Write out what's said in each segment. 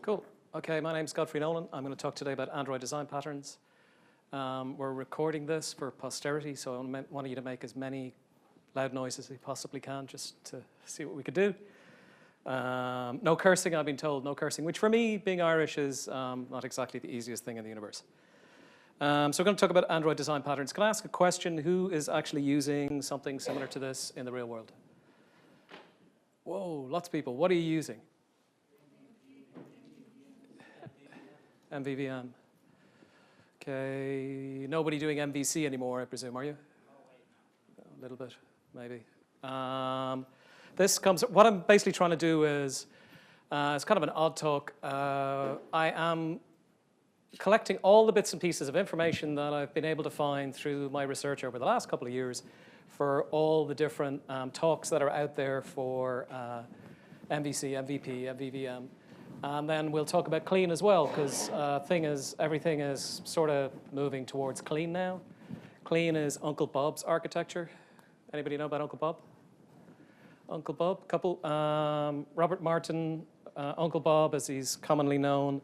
Cool. Okay, my name's Godfrey Nolan. I'm going to talk today about Android design patterns. We're recording this for posterity, so I want you to make as many loud noises as you possibly can just to see what we could do. No cursing, I've been told, no cursing, which for me, being Irish, is not exactly the easiest thing in the universe. So we're going to talk about Android design patterns. Can I ask a question? Who is actually using something similar to this in the real world? Whoa, lots of people. What are you using? MVVM. Okay, nobody doing MVC anymore, I presume, are you? A little bit, maybe. What I'm basically trying to do is, it's kind of an odd talk. I am collecting all the bits and pieces of information that I've been able to find through my research over the last couple of years for all the different talks that are out there for MVC, MVP, MVVM. And then we'll talk about clean as well, because everything is sort of moving towards clean now. Clean is Uncle Bob's architecture. Anybody know about Uncle Bob? Uncle Bob, couple. Robert Martin, Uncle Bob, as he's commonly known,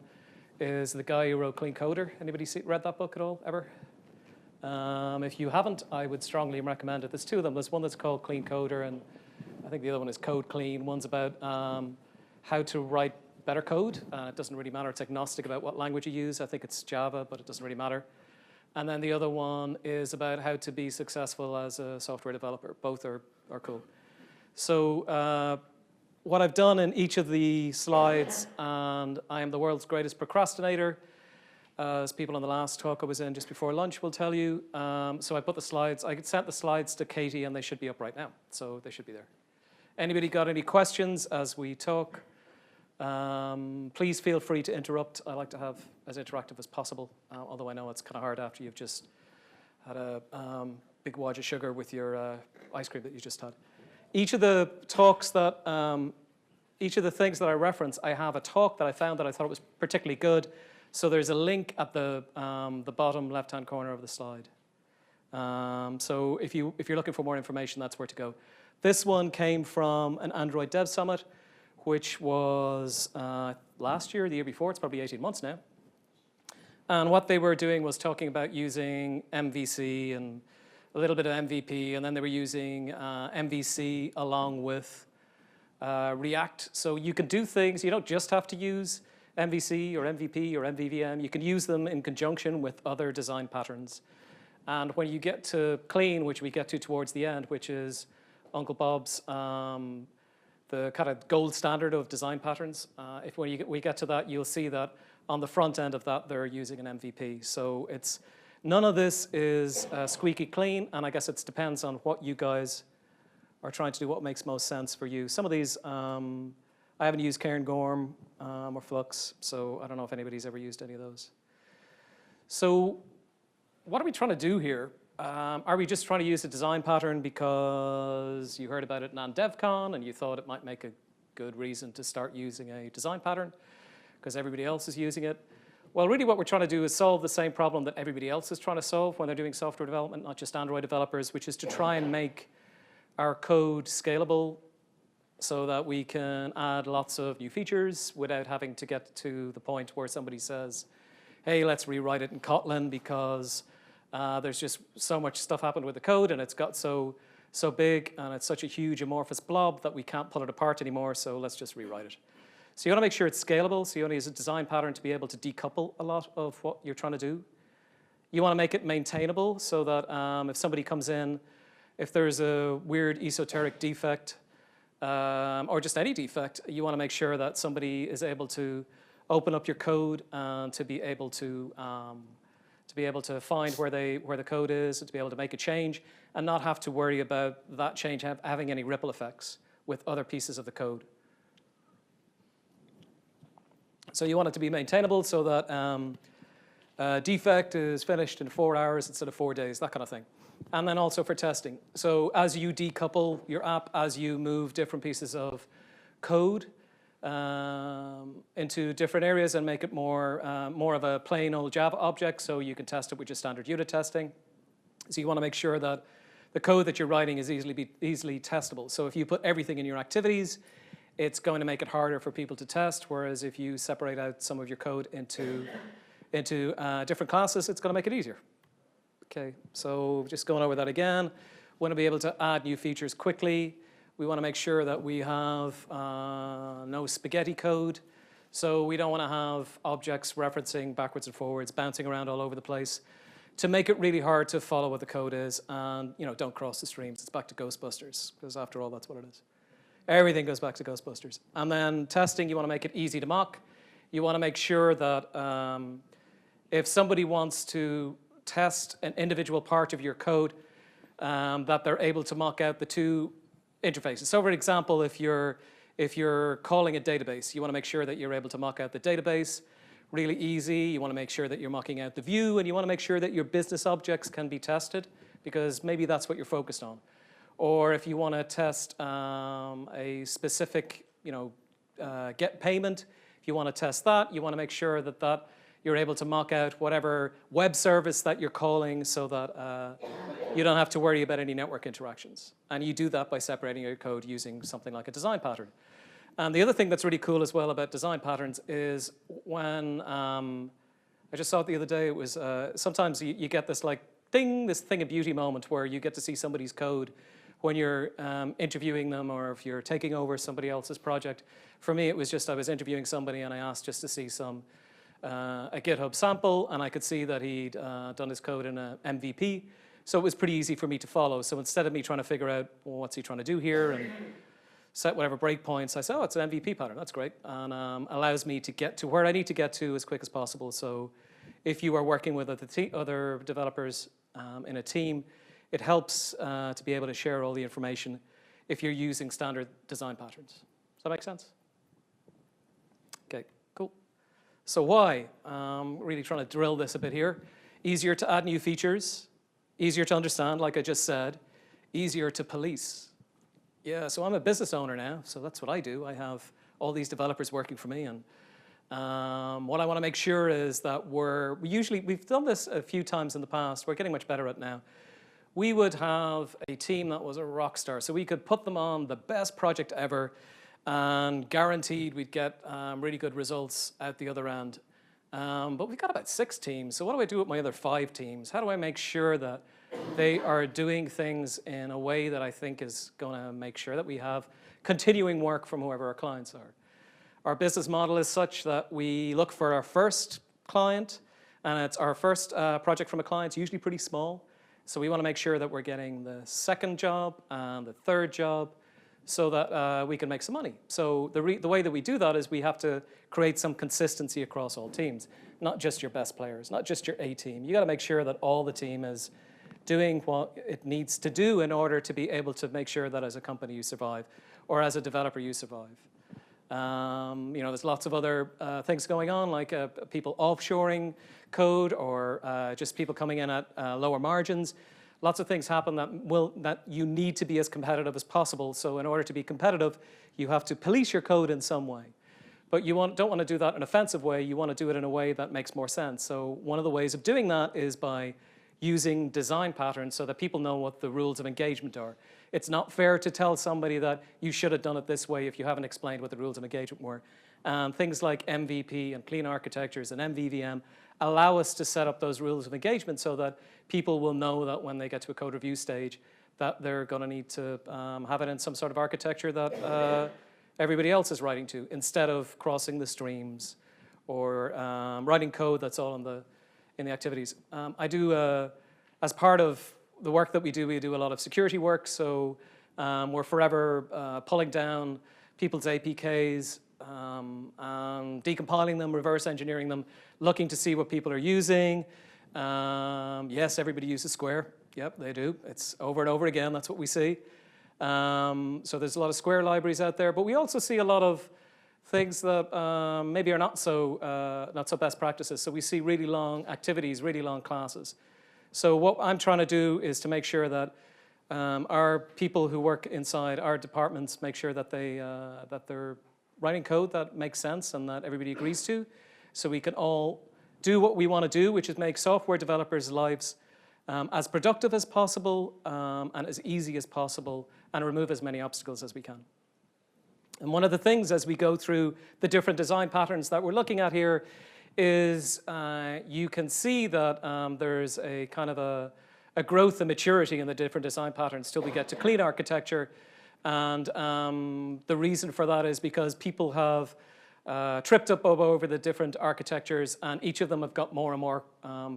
is the guy who wrote Clean Coder. Anybody read that book at all, ever? If you haven't, I would strongly recommend it. There's two of them. There's one that's called Clean Coder, and I think the other one is Code Clean. One's about how to write better code. It doesn't really matter. It's agnostic about what language you use. I think it's Java, but it doesn't really matter. And then the other one is about how to be successful as a software developer. Both are cool. So what I've done in each of the slides, and I am the world's greatest procrastinator, as people on the last talk I was in just before lunch will tell you. So I put the slides, I sent the slides to Katie, and they should be up right now. So they should be there. Anybody got any questions as we talk? Please feel free to interrupt. I like to have as interactive as possible, although I know it's kind of hard after you've just had a big wad of sugar with your ice cream that you just had. Each of the talks that, each of the things that I reference, I have a talk that I found that I thought was particularly good. So there's a link at the bottom left-hand corner of the slide. So if you're looking for more information, that's where to go. This one came from an Android Dev Summit, which was last year, the year before. It's probably 18 months now. And what they were doing was talking about using MVC and a little bit of MVP, and then they were using MVC along with React. So you can do things, you don't just have to use MVC or MVP or MVVM. You can use them in conjunction with other design patterns. And when you get to clean, which we get to towards the end, which is Uncle Bob's the kind of gold standard of design patterns. When we get to that, you'll see that on the front end of that, they're using an MVP. So none of this is squeaky clean, and I guess it depends on what you guys are trying to do, what makes most sense for you. Some of these, I haven't used Cairngorm or Flux, so I don't know if anybody's ever used any of those. So what are we trying to do here? Are we just trying to use a design pattern because you heard about it in AnDevCon and you thought it might make a good reason to start using a design pattern because everybody else is using it? Well, really what we're trying to do is solve the same problem that everybody else is trying to solve when they're doing software development, not just Android developers, which is to try and make our code scalable so that we can add lots of new features without having to get to the point where somebody says, hey, let's rewrite it in Kotlin because there's just so much stuff happened with the code and it's got so big and it's such a huge amorphous blob that we can't pull it apart anymore, so let's just rewrite it. So you want to make sure it's scalable, so you want to use a design pattern to be able to decouple a lot of what you're trying to do. You want to make it maintainable so that if somebody comes in, if there's a weird esoteric defect or just any defect, you want to make sure that somebody is able to open up your code and to be able to find where the code is and to be able to make a change and not have to worry about that change having any ripple effects with other pieces of the code. So you want it to be maintainable so that a defect is finished in 4 hours instead of 4 days, that kind of thing. And then also for testing. So as you decouple your app, as you move different pieces of code into different areas and make it more of a plain old Java object so you can test it with just standard unit testing. So you want to make sure that the code that you're writing is easily testable. So if you put everything in your activities, it's going to make it harder for people to test, whereas if you separate out some of your code into different classes, it's going to make it easier. Okay, so just going over that again, we want to be able to add new features quickly. We want to make sure that we have no spaghetti code. So we don't want to have objects referencing backwards and forwards, bouncing around all over the place, to make it really hard to follow what the code is. And don't cross the streams. It's back to Ghostbusters, because after all, that's what it is. Everything goes back to Ghostbusters. And then testing, you want to make it easy to mock. You want to make sure that if somebody wants to test an individual part of your code, that they're able to mock out the two interfaces. So for example, if you're calling a database, you want to make sure that you're able to mock out the database really easy. You want to make sure that you're mocking out the view, and you want to make sure that your business objects can be tested, because maybe that's what you're focused on. Or if you want to test a specific, get payment, if you want to test that, you want to make sure that you're able to mock out whatever web service that you're calling, so that you don't have to worry about any network interactions. And you do that by separating your code using something like a design pattern. And the other thing that's really cool as well about design patterns is when, I just saw it the other day, it was sometimes you get this this thing of beauty moment where you get to see somebody's code when you're interviewing them, or if you're taking over somebody else's project. For me, it was just I was interviewing somebody and I asked just to see a GitHub sample, and I could see that he'd done his code in a MVP. So it was pretty easy for me to follow. So instead of me trying to figure out, well, what's he trying to do here, and set whatever breakpoints, I said, oh, it's an MVP pattern, that's great. And allows me to get to where I need to get to as quick as possible. So if you are working with other developers in a team, it helps to be able to share all the information if you're using standard design patterns. Does that make sense? Okay, cool. So why? Really trying to drill this a bit here. Easier to add new features, easier to understand, like I just said, easier to police. Yeah, so I'm a business owner now, so that's what I do. I have all these developers working for me, and what I want to make sure is that we've done this a few times in the past, we're getting much better at it now. We would have a team that was a rock star, so we could put them on the best project ever, and guaranteed we'd get really good results at the other end. But we've got about 6 teams, so what do I do with my other 5 teams? How do I make sure that they are doing things in a way that I think is going to make sure that we have continuing work from whoever our clients are? Our business model is such that we look for our first client, and it's our first project from a client, usually pretty small. So we want to make sure that we're getting the second job and the third job, so that we can make some money. So the way that we do that is we have to create some consistency across all teams, not just your best players, not just your A team. You got to make sure that all the team is doing what it needs to do in order to be able to make sure that as a company you survive, or as a developer you survive. There's lots of other things going on, like people offshoring code, or just people coming in at lower margins. Lots of things happen that you need to be as competitive as possible. So in order to be competitive, you have to police your code in some way. But you don't want to do that in an offensive way. You want to do it in a way that makes more sense. So one of the ways of doing that is by using design patterns so that people know what the rules of engagement are. It's not fair to tell somebody that you should have done it this way if you haven't explained what the rules of engagement were. And things like MVP and clean architectures and MVVM allow us to set up those rules of engagement so that people will know that when they get to a code review stage that they're going to need to have it in some sort of architecture that everybody else is writing to, instead of crossing the streams or writing code that's all in the activities. I do, as part of the work that we do a lot of security work, so we're forever pulling down people's APKs, and decompiling them, reverse engineering them, looking to see what people are using. Yes, everybody uses Square. Yep, they do. It's over and over again. That's what we see. So there's a lot of Square libraries out there, but we also see a lot of things that maybe are not so best practices. So we see really long activities, really long classes. So what I'm trying to do is to make sure that our people who work inside our departments make sure that they're writing code that makes sense and that everybody agrees to, so we can all do what we want to do, which is make software developers' lives as productive as possible and as easy as possible, and remove as many obstacles as we can. And one of the things as we go through the different design patterns that we're looking at here is you can see that there's a kind of a growth and maturity in the different design patterns till we get to clean architecture. And the reason for that is because people have tripped up over the different architectures, and each of them have got more and more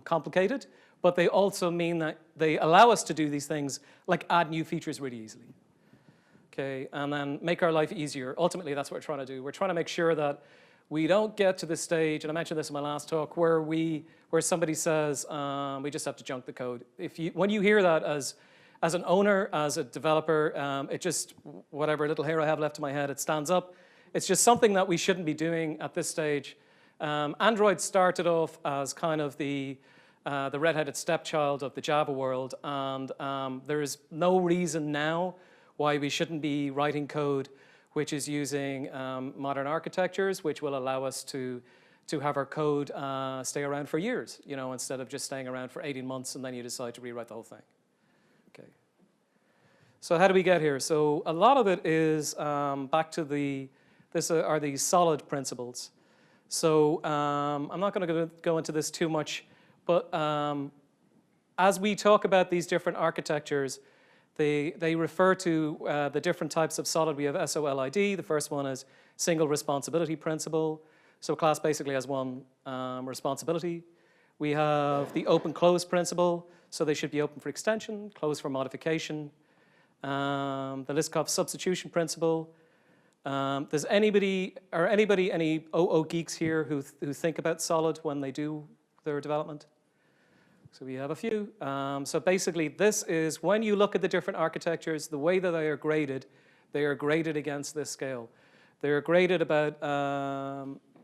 complicated, but they also mean that they allow us to do these things like add new features really easily. Okay, and then make our life easier. Ultimately, that's what we're trying to do. We're trying to make sure that we don't get to the stage, and I mentioned this in my last talk, where somebody says we just have to junk the code. When you hear that as an owner, as a developer, it just, whatever little hair I have left in my head, it stands up. It's just something that we shouldn't be doing at this stage. Android started off as kind of the red-headed stepchild of the Java world, and there is no reason now why we shouldn't be writing code which is using modern architectures, which will allow us to have our code stay around for years, instead of just staying around for 18 months and then you decide to rewrite the whole thing. Okay. So how do we get here? So a lot of it is back to are these solid principles. So I'm not going to go into this too much, but as we talk about these different architectures, they refer to the different types of solid. We have SOLID. The first one is single responsibility principle. So a class basically has one responsibility. We have the open-close principle. So they should be open for extension, closed for modification. The Liskov substitution principle. Does anybody any OO geeks here who think about solid when they do their development? So we have a few. So basically, this is when you look at the different architectures, the way that they are graded against this scale. They are graded about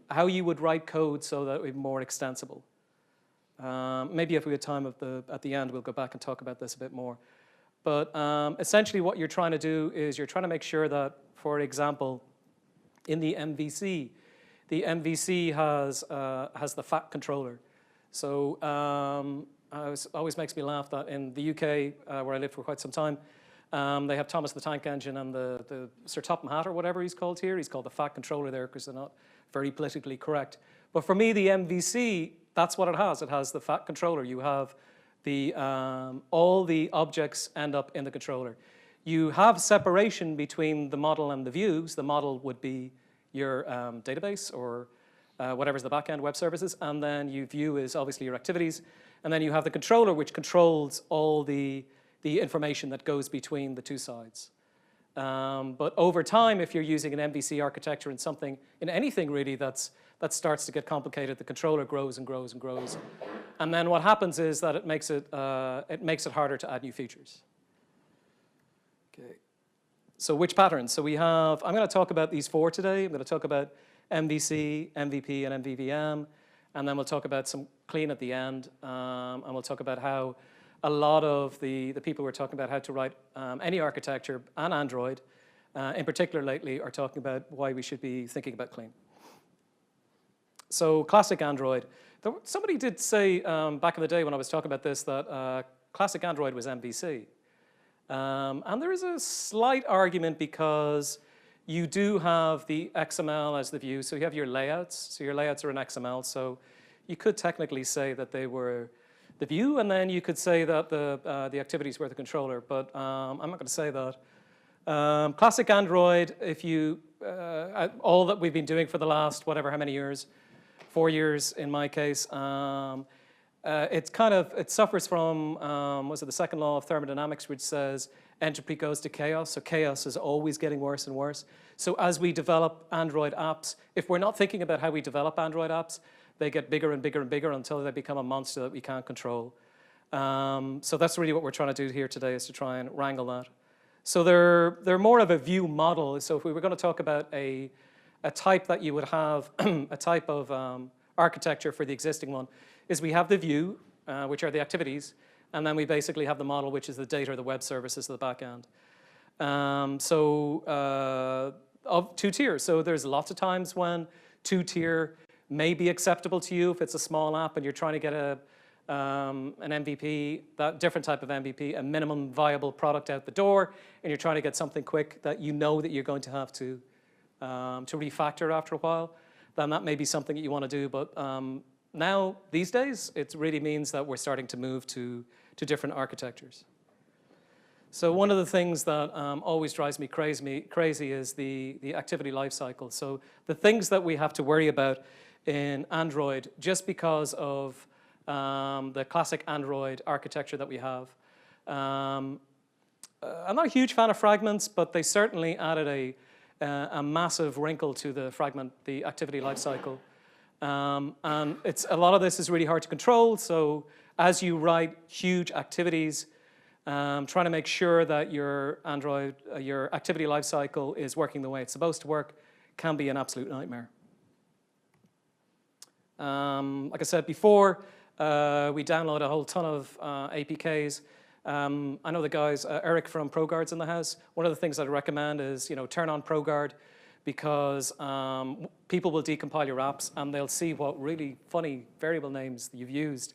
how you would write code so that it would be more extensible. Maybe if we had time at the end, we'll go back and talk about this a bit more. But essentially what you're trying to do is you're trying to make sure that, for example, in the MVC has the fat controller. So it always makes me laugh that in the UK, where I lived for quite some time, they have Thomas the Tank Engine and the Sir Topham Hatt or whatever he's called here. He's called the fat controller there because they're not very politically correct. But for me, the MVC, that's what it has. It has the fat controller. You have all the objects end up in the controller. You have separation between the model and the views. The model would be your database or whatever's the backend web services, and then you view is obviously your activities, and then you have the controller which controls all the information that goes between the two sides. But over time, if you're using an MVC architecture in anything really that starts to get complicated, the controller grows and grows and grows, and then what happens is that it makes it harder to add new features. Okay. So which patterns? So we have. I'm going to talk about these four today. I'm going to talk about MVC, MVP, and MVVM, and then we'll talk about some clean at the end, and we'll talk about how a lot of the people we're talking about how to write any architecture and Android, in particular lately, are talking about why we should be thinking about clean. So classic Android. Somebody did say back in the day when I was talking about this that classic Android was MVC. And there is a slight argument because you do have the XML as the view, so you have your layouts. So your layouts are in XML, so you could technically say that they were the view, and then you could say that the activities were the controller, but I'm not going to say that. Classic Android, if you, all that we've been doing for the last whatever, how many years, 4 years in my case, it suffers from, was it the second law of thermodynamics, which says entropy goes to chaos, so chaos is always getting worse and worse. So as we develop Android apps, if we're not thinking about how we develop Android apps, they get bigger and bigger and bigger until they become a monster that we can't control. So that's really what we're trying to do here today, is to try and wrangle that. So they're more of a view model. So if we were going to talk about a type that you would have, a type of architecture for the existing one, is we have the view, which are the activities, and then we basically have the model, which is the data or the web services of the back end. Of two tiers. So there's lots of times when two-tier may be acceptable to you if it's a small app and you're trying to get an MVP, that different type of MVP, a minimum viable product out the door, and you're trying to get something quick that you know that you're going to have to to refactor after a while, then that may be something that you want to do. But now, these days, it really means that we're starting to move to different architectures. So one of the things that always drives me crazy is the activity lifecycle. So the things that we have to worry about in Android, just because of the classic Android architecture that we have. I'm not a huge fan of fragments, but they certainly added a massive wrinkle to the activity lifecycle. And a lot of this is really hard to control. So as you write huge activities, trying to make sure that your activity lifecycle is working the way it's supposed to work can be an absolute nightmare. Like I said before, we download a whole ton of APKs. I know the guys, Eric from ProGuard's in the house. One of the things I'd recommend is, turn on ProGuard, because people will decompile your apps and they'll see what really funny variable names you've used,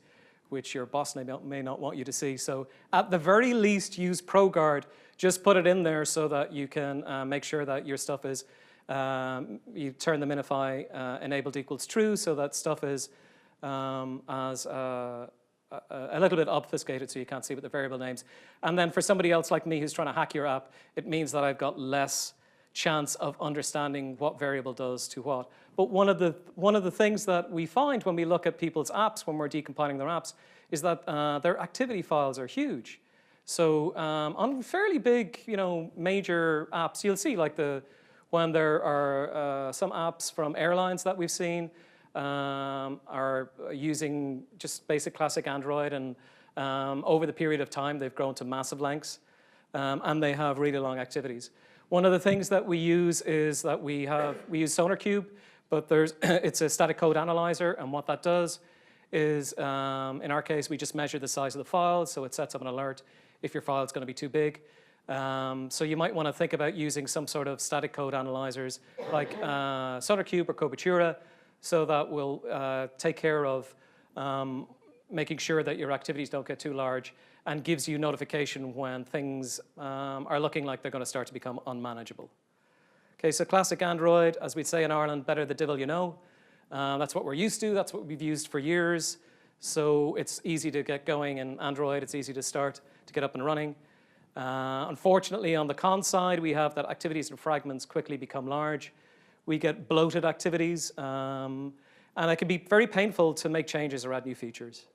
which your boss may not want you to see. So at the very least, use ProGuard. Just put it in there so that you can make sure that your stuff is, you turn the minify enabled equals true, so that stuff is a little bit obfuscated so you can't see what the variable names. And then for somebody else like me who's trying to hack your app, it means that I've got less chance of understanding what variable does to what. But one of the things that we find when we look at people's apps, when we're decompiling their apps, is that their activity files are huge. So on fairly big, major apps, you'll see when there are some apps from airlines that we've seen are using just basic classic Android, and over the period of time they've grown to massive lengths, and they have really long activities. One of the things that we use is that we use SonarQube, but it's a static code analyzer, and what that does is, in our case, we just measure the size of the file, so it sets up an alert if your file is going to be too big. So you might want to think about using some sort of static code analyzers like SonarQube or Kobatura, so that will take care of making sure that your activities don't get too large, and gives you notification when things are looking like they're going to start to become unmanageable. Okay, so classic Android, as we'd say in Ireland, better the devil you know. That's what we're used to. That's what we've used for years. So it's easy to get going in Android. It's easy to start to get up and running. Unfortunately, on the con side, we have that activities and fragments quickly become large. We get bloated activities, and it can be very painful to make changes or add new features.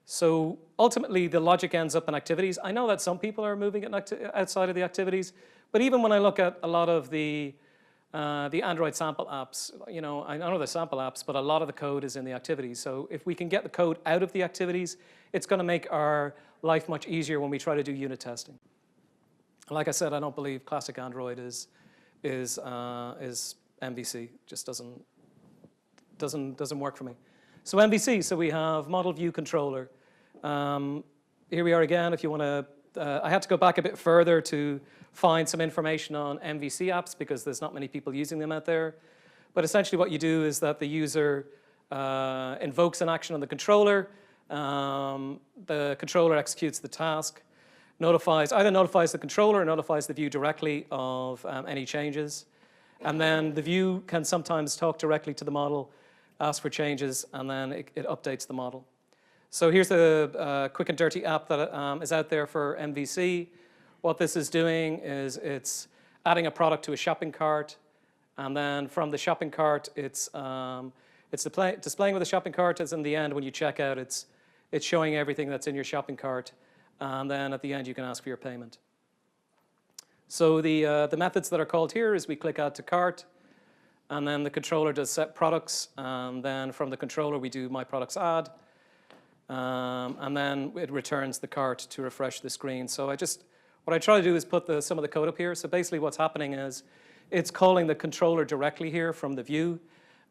So ultimately, the logic ends up in activities. I know that some people are moving it outside of the activities, but even when I look at a lot of the Android sample apps, I know they're sample apps, but a lot of the code is in the activities. So if we can get the code out of the activities, it's going to make our life much easier when we try to do unit testing. Like I said, I don't believe classic Android is MVC. Just doesn't work for me. So MVC, so we have model view controller. Here we are again. If you want to, I had to go back a bit further to find some information on MVC apps, because there's not many people using them out there. But essentially what you do is that the user invokes an action on the controller. The controller executes the task, either notifies the controller or notifies the view directly of any changes. And then the view can sometimes talk directly to the model, ask for changes, and then it updates the model. So here's a quick and dirty app that is out there for MVC. What this is doing is it's adding a product to a shopping cart, and then from the shopping cart, it's displaying with the shopping cart. As in the end, when you check out, it's showing everything that's in your shopping cart, and then at the end, you can ask for your payment. So the methods that are called here is we click add to cart, and then the controller does set products, and then from the controller, we do my products add, and then it returns the cart to refresh the screen. So what I try to do is put some of the code up here. So basically what's happening is it's calling the controller directly here from the view.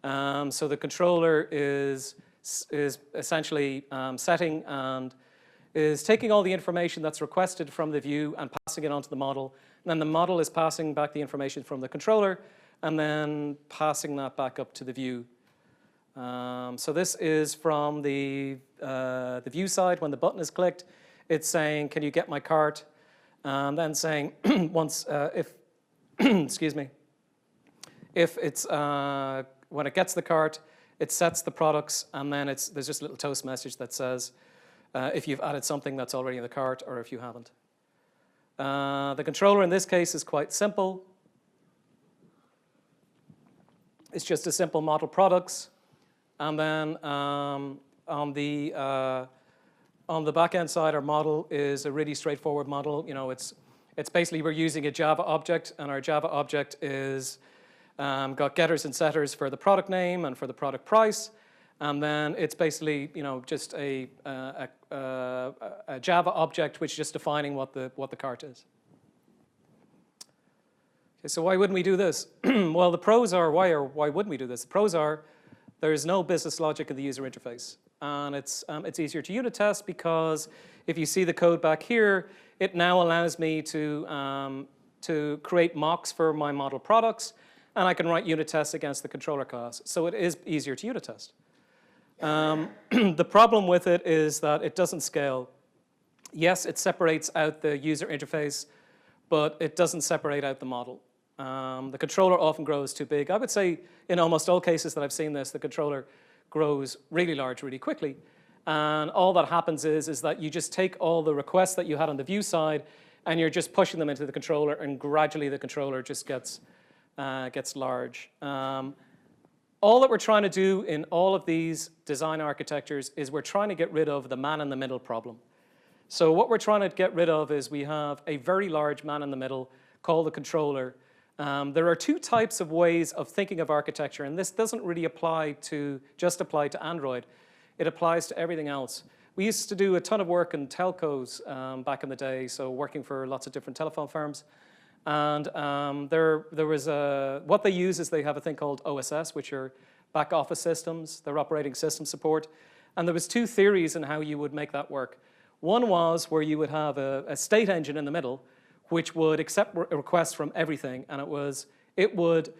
So the controller is essentially setting and is taking all the information that's requested from the view and passing it onto the model. And then the model is passing back the information from the controller and then passing that back up to the view. So this is from the view side. When the button is clicked, it's saying, can you get my cart? And then saying, once if, excuse me, If it's, when it gets the cart, it sets the products, and then there's just a little toast message that says if you've added something that's already in the cart or if you haven't. The controller in this case is quite simple. It's just a simple model products, and then on the back-end side, our model is a really straightforward model. You know, it's basically we're using a Java object, and our Java object is got getters and setters for the product name and for the product price, and then it's basically, you know, just a Java object which is just defining what the cart is. Okay, so why wouldn't we do this? Well, the pros are why wouldn't we do this? The pros are there is no business logic in the user interface, and it's easier to unit test because if you see the code back here, it now allows me to create mocks for my model products, and I can write unit tests against the controller class. So it is easier to unit test. The problem with it is that it doesn't scale. Yes, it separates out the user interface, but it doesn't separate out the model. The controller often grows too big. I would say in almost all cases that I've seen this, the controller grows really large really quickly. And all that happens is that you just take all the requests that you had on the view side and you're just pushing them into the controller, and gradually the controller just gets large. All that we're trying to do in all of these design architectures is we're trying to get rid of the man-in-the-middle problem. So what we're trying to get rid of is we have a very large man in the middle called the controller. There are two types of ways of thinking of architecture, and this doesn't really just apply to Android. It applies to everything else. We used to do a ton of work in telcos back in the day, so working for lots of different telephone firms. And there was what they use is they have a thing called OSS, which are back office systems. They're operating system support. And there was two theories in how you would make that work. One was where you would have a state engine in the middle, which would accept requests from everything, and it would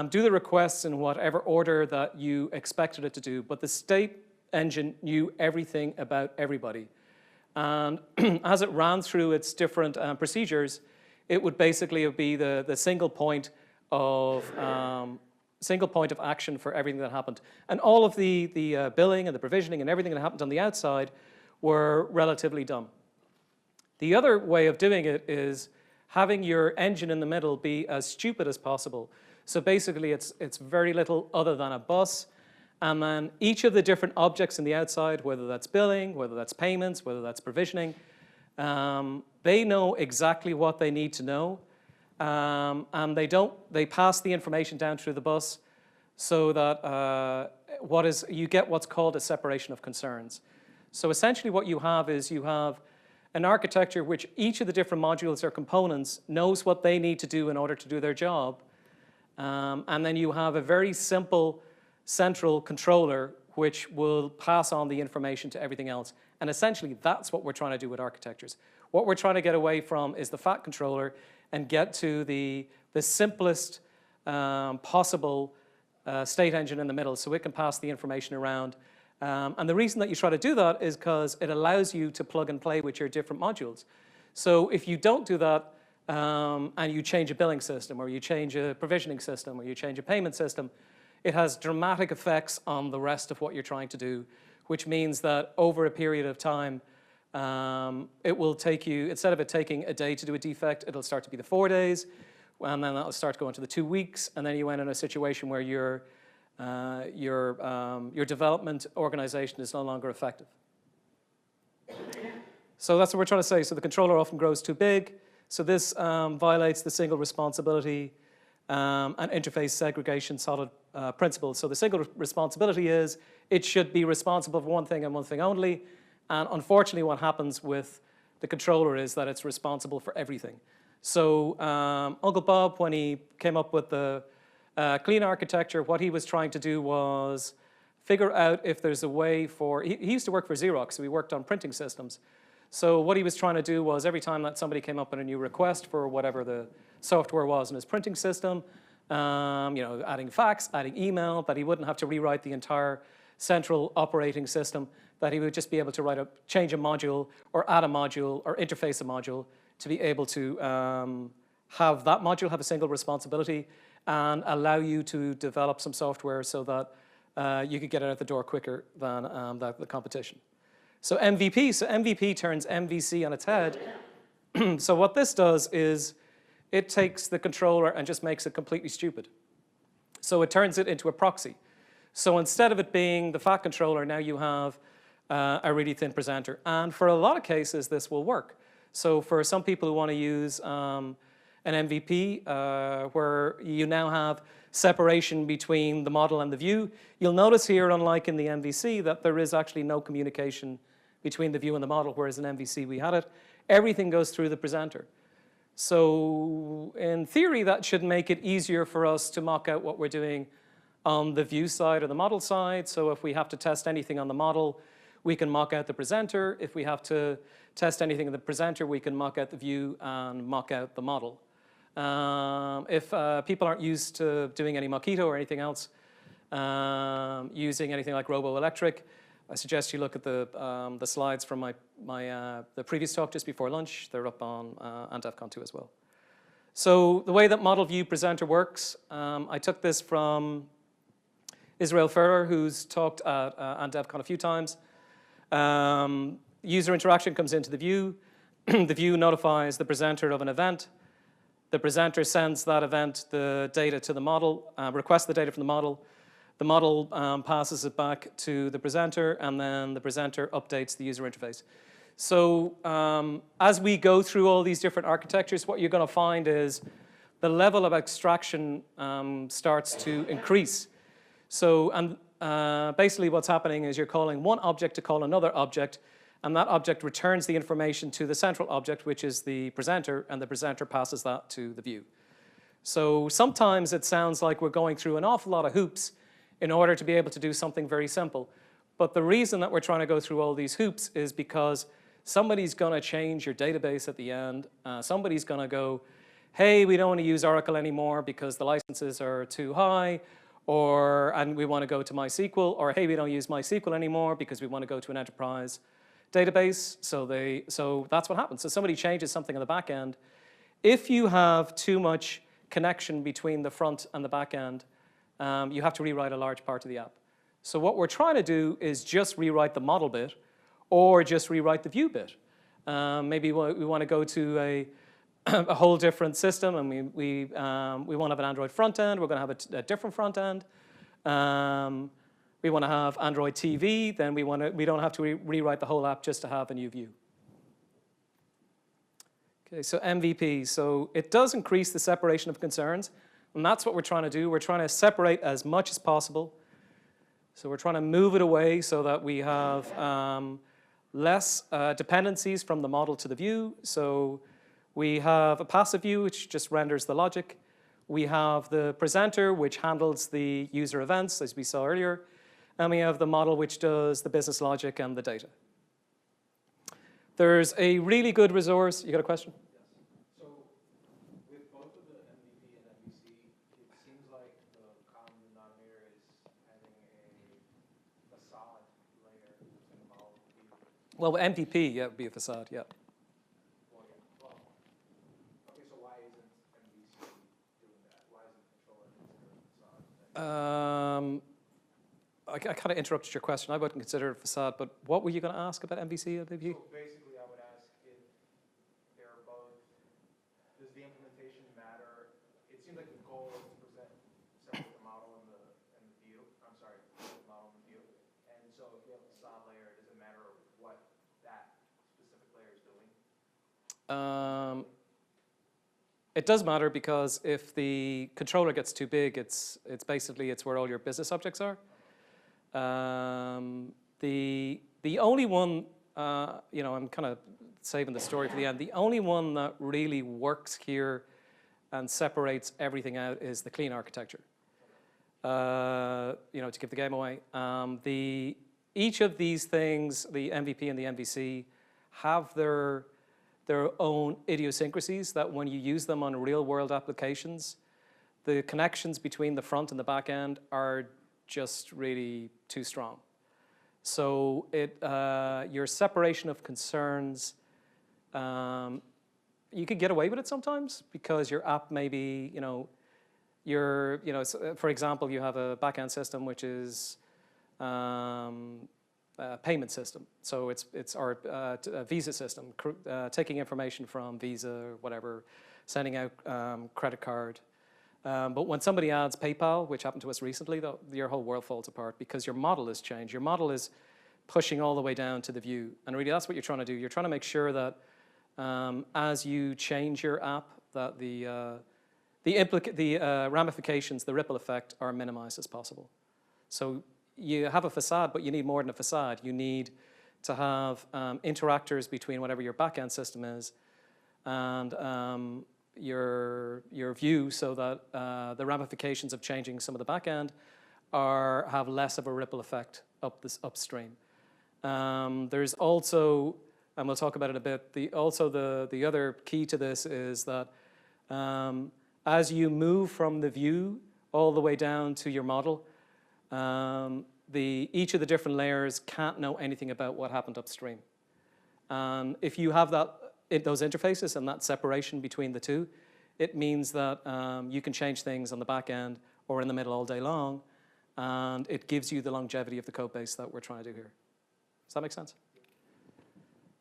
do the requests in whatever order that you expected it to do. But the state engine knew everything about everybody. And as it ran through its different procedures, it would basically be the single point of action for everything that happened. And all of the billing and the provisioning and everything that happened on the outside were relatively dumb. The other way of doing it is having your engine in the middle be as stupid as possible. So basically it's very little other than a bus, and then each of the different objects in the outside, whether that's billing, whether that's payments, whether that's provisioning, they know exactly what they need to know, and they pass the information down through the bus so that you get what's called a separation of concerns. So essentially what you have is you have an architecture which each of the different modules or components knows what they need to do in order to do their job, and then you have a very simple central controller which will pass on the information to everything else. And essentially, that's what we're trying to do with architectures. What we're trying to get away from is the fat controller and get to the simplest possible state engine in the middle so it can pass the information around. And the reason that you try to do that is because it allows you to plug and play with your different modules. So if you don't do that and you change a billing system, or you change a provisioning system, or you change a payment system, it has dramatic effects on the rest of what you're trying to do, which means that over a period of time, it will take you, instead of it taking a day to do a defect, it'll start to be the 4 days, and then that'll start to go into the 2 weeks, and then you end in a situation where your development organization is no longer effective. So that's what we're trying to say. So the controller often grows too big. So this violates the single responsibility and interface segregation solid principles. So the single responsibility is it should be responsible for one thing and one thing only. And unfortunately, what happens with the controller is that it's responsible for everything. So Uncle Bob, when he came up with the clean architecture, what he was trying to do was figure out if there's a way for, he used to work for Xerox, so he worked on printing systems. So what he was trying to do was every time that somebody came up with a new request for whatever the software was in his printing system, adding fax, adding email, that he wouldn't have to rewrite the entire central operating system, that he would just be able to change a module or add a module or interface a module to be able to have that module have a single responsibility, and allow you to develop some software so that you could get it out the door quicker than the competition. So MVP turns MVC on its head. So what this does is it takes the controller and just makes it completely stupid. So it turns it into a proxy. So instead of it being the fat controller, now you have a really thin presenter. And for a lot of cases, this will work. So for some people who want to use an MVP, where you now have separation between the model and the view, you'll notice here, unlike in the MVC, that there is actually no communication between the view and the model, whereas in MVC we had it. Everything goes through the presenter. So in theory, that should make it easier for us to mock out what we're doing on the view side or the model side. So if we have to test anything on the model, we can mock out the presenter. If we have to test anything in the presenter, we can mock out the view and mock out the model. If people aren't used to doing any Mockito or anything else, using anything like RoboElectric, I suggest you look at the slides from the previous talk just before lunch. They're up on AnDevCon 2 as well. So the way that Model-View-Presenter works, I took this from Israel Ferrer, who's talked at AnDevCon a few times. User interaction comes into the view. The view notifies the presenter of an event. The presenter sends that event the data to the model, requests the data from the model. The model passes it back to the presenter, and then the presenter updates the user interface. So as we go through all these different architectures, what you're going to find is the level of abstraction starts to increase. So basically what's happening is you're calling one object to call another object, and that object returns the information to the central object, which is the presenter, and the presenter passes that to the view. So sometimes it sounds like we're going through an awful lot of hoops in order to be able to do something very simple. But the reason that we're trying to go through all these hoops is because somebody's going to change your database at the end. Somebody's going to go, hey, we don't want to use Oracle anymore because the licenses are too high, and we want to go to MySQL, or hey, we don't use MySQL anymore because we want to go to an enterprise database. So that's what happens. So somebody changes something on the back end. If you have too much connection between the front and the back end, you have to rewrite a large part of the app. So what we're trying to do is just rewrite the model bit or just rewrite the view bit. Maybe we want to go to a whole different system, and we want to have an Android front end. We're going to have a different front end. We want to have Android TV. Then we don't have to rewrite the whole app just to have a new view. Okay, so MVP. So it does increase the separation of concerns. And that's what we're trying to do. We're trying to separate as much as possible. So we're trying to move it away so that we have less dependencies from the model to the view. So we have a passive view, which just renders the logic. We have the presenter, which handles the user events, as we saw earlier. And we have the model, which does the business logic and the data. There's a really good resource. You got a question? Well, MVP, yeah, would be a facade, yeah. Well, okay, so why isn't MVC doing that? Why isn't the controller considered a facade? I kind of interrupted your question. I wouldn't consider it a facade, but what were you going to ask about MVC and MVP? So basically, I would ask if they're both, does the implementation matter? It seems like the goal is to separate the model and the view. I'm sorry, the model and the view. And so if you have a facade layer, does it matter what that specific layer is doing? It does matter because if the controller gets too big, it's basically where all your business objects are. The only one, I'm kind of saving the story for the end. The only one that really works here and separates everything out is the clean architecture. To give the game away. Each of these things, the MVP and the MVC, have their own idiosyncrasies that when you use them on real-world applications, the connections between the front and the back end are just really too strong. So your separation of concerns, you could get away with it sometimes because your app maybe, for example, you have a backend system which is a payment system. So it's our a Visa system, taking information from Visa or whatever, sending out credit card. But when somebody adds PayPal, which happened to us recently, your whole world falls apart because your model has changed. Your model is pushing all the way down to the view. And really that's what you're trying to do. You're trying to make sure that as you change your app, that the ramifications, the ripple effect are minimized as possible. So you have a facade, but you need more than a facade. You need to have interactors between whatever your backend system is and your view, so that the ramifications of changing some of the backend have less of a ripple effect upstream. There's also, and we'll talk about it a bit, the other key to this is that as you move from the view all the way down to your model, each of the different layers can't know anything about what happened upstream. If you have those interfaces and that separation between the two, it means that you can change things on the back end or in the middle all day long, and it gives you the longevity of the code base that we're trying to do here. Does that make sense?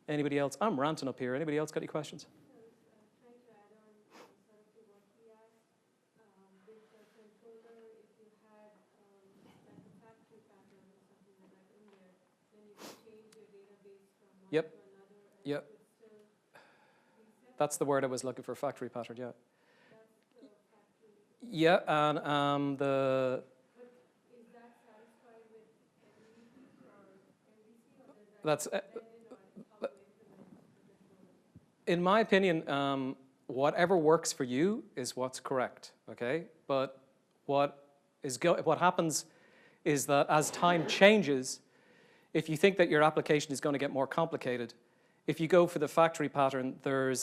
Anybody else? I'm ranting up here. Anybody else got any questions? Trying to add on sort of to what he asked, with the controller, if you had like a factory pattern or something like that in there, then you can change your database from one Yep. to another, and Yep. it would still reset. That's the word I was looking for, factory pattern, yeah. That's the factory. Yeah, and But is that satisfied with MVC or MVC, or does that that's, depend on how you implement the controller? in my opinion, whatever works for you is what's correct, okay? But what happens is that as time changes, if you think that your application is going to get more complicated, if you go for the factory pattern, there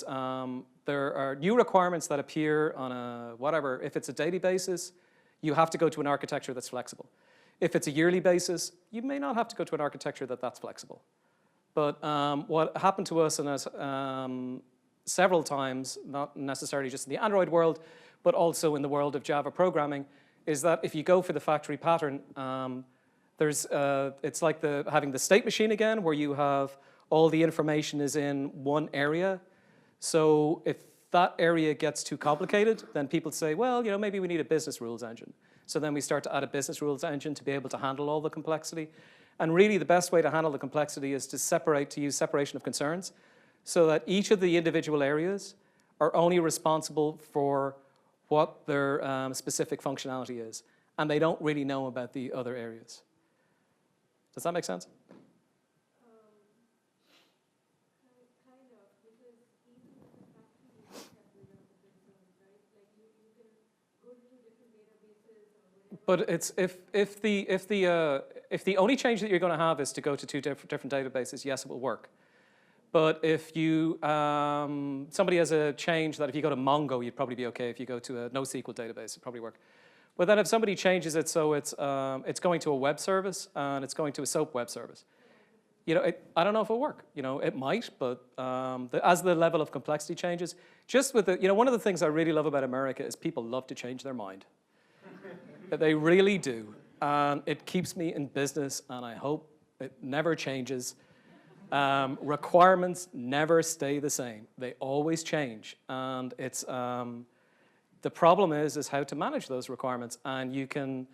are new requirements that appear on whatever. If it's a daily basis, you have to go to an architecture that's flexible. If it's a yearly basis, you may not have to go to an architecture that's flexible. But what happened to us several times, not necessarily just in the Android world, but also in the world of Java programming, is that if you go for the factory pattern, it's like having the state machine again, where you have all the information is in one area. So if that area gets too complicated, then people say, well, maybe we need a business rules engine. So then we start to add a business rules engine to be able to handle all the complexity. And really the best way to handle the complexity is to use separation of concerns, so that each of the individual areas are only responsible for what their specific functionality is. And they don't really know about the other areas. Does that make sense? Kind of, because even with the factory, you don't have without the concerns, right? Like you can go to different databases or whatever. But it's if the only change that you're going to have is to go to two different databases, yes, it will work. But if somebody has a change that if you go to Mongo, you'd probably be okay. If you go to a NoSQL database, it'd probably work. But then if somebody changes it so it's going to a web service and it's going to a SOAP web service, I don't know if it'll work. It might, but as the level of complexity changes, just with one of the things I really love about America is people love to change their mind. They really do. And it keeps me in business, and I hope it never changes. Requirements never stay the same. They always change. And it's the problem is how to manage those requirements. And you can,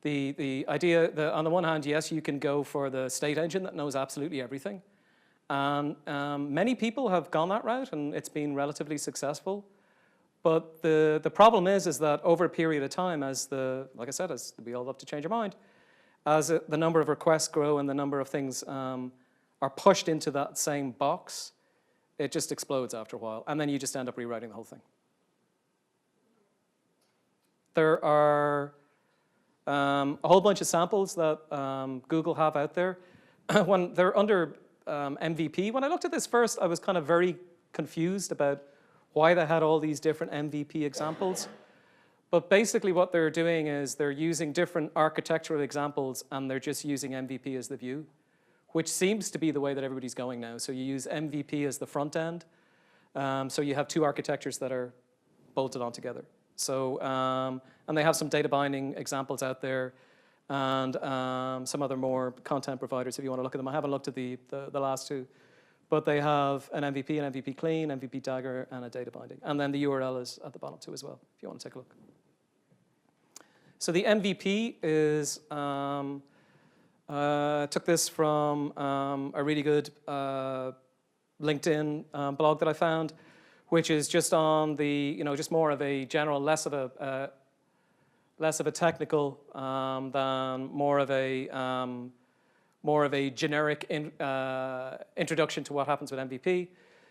the idea that on the one hand, yes, you can go for the state engine that knows absolutely everything. And many people have gone that route, and it's been relatively successful. But the problem is that over a period of time, like I said, as we all love to change our mind, as the number of requests grow and the number of things are pushed into that same box, it just explodes after a while. And then you just end up rewriting the whole thing. There are a whole bunch of samples that Google have out there. When they're under MVP, when I looked at this first, I was kind of very confused about why they had all these different MVP examples. But basically what they're doing is they're using different architectural examples, and they're just using MVP as the view, which seems to be the way that everybody's going now. So you use MVP as the front end. So you have two architectures that are bolted on together. So, and they have some data binding examples out there, and some other more content providers if you want to look at them. I haven't looked at the last two, but they have an MVP clean, MVP dagger, and a data binding. And then the URL is at the bottom too as well, if you want to take a look. So the MVP is, took this from a really good LinkedIn blog that I found, which is just on the, just more of a general, less of a technical than more of a generic introduction to what happens with MVP.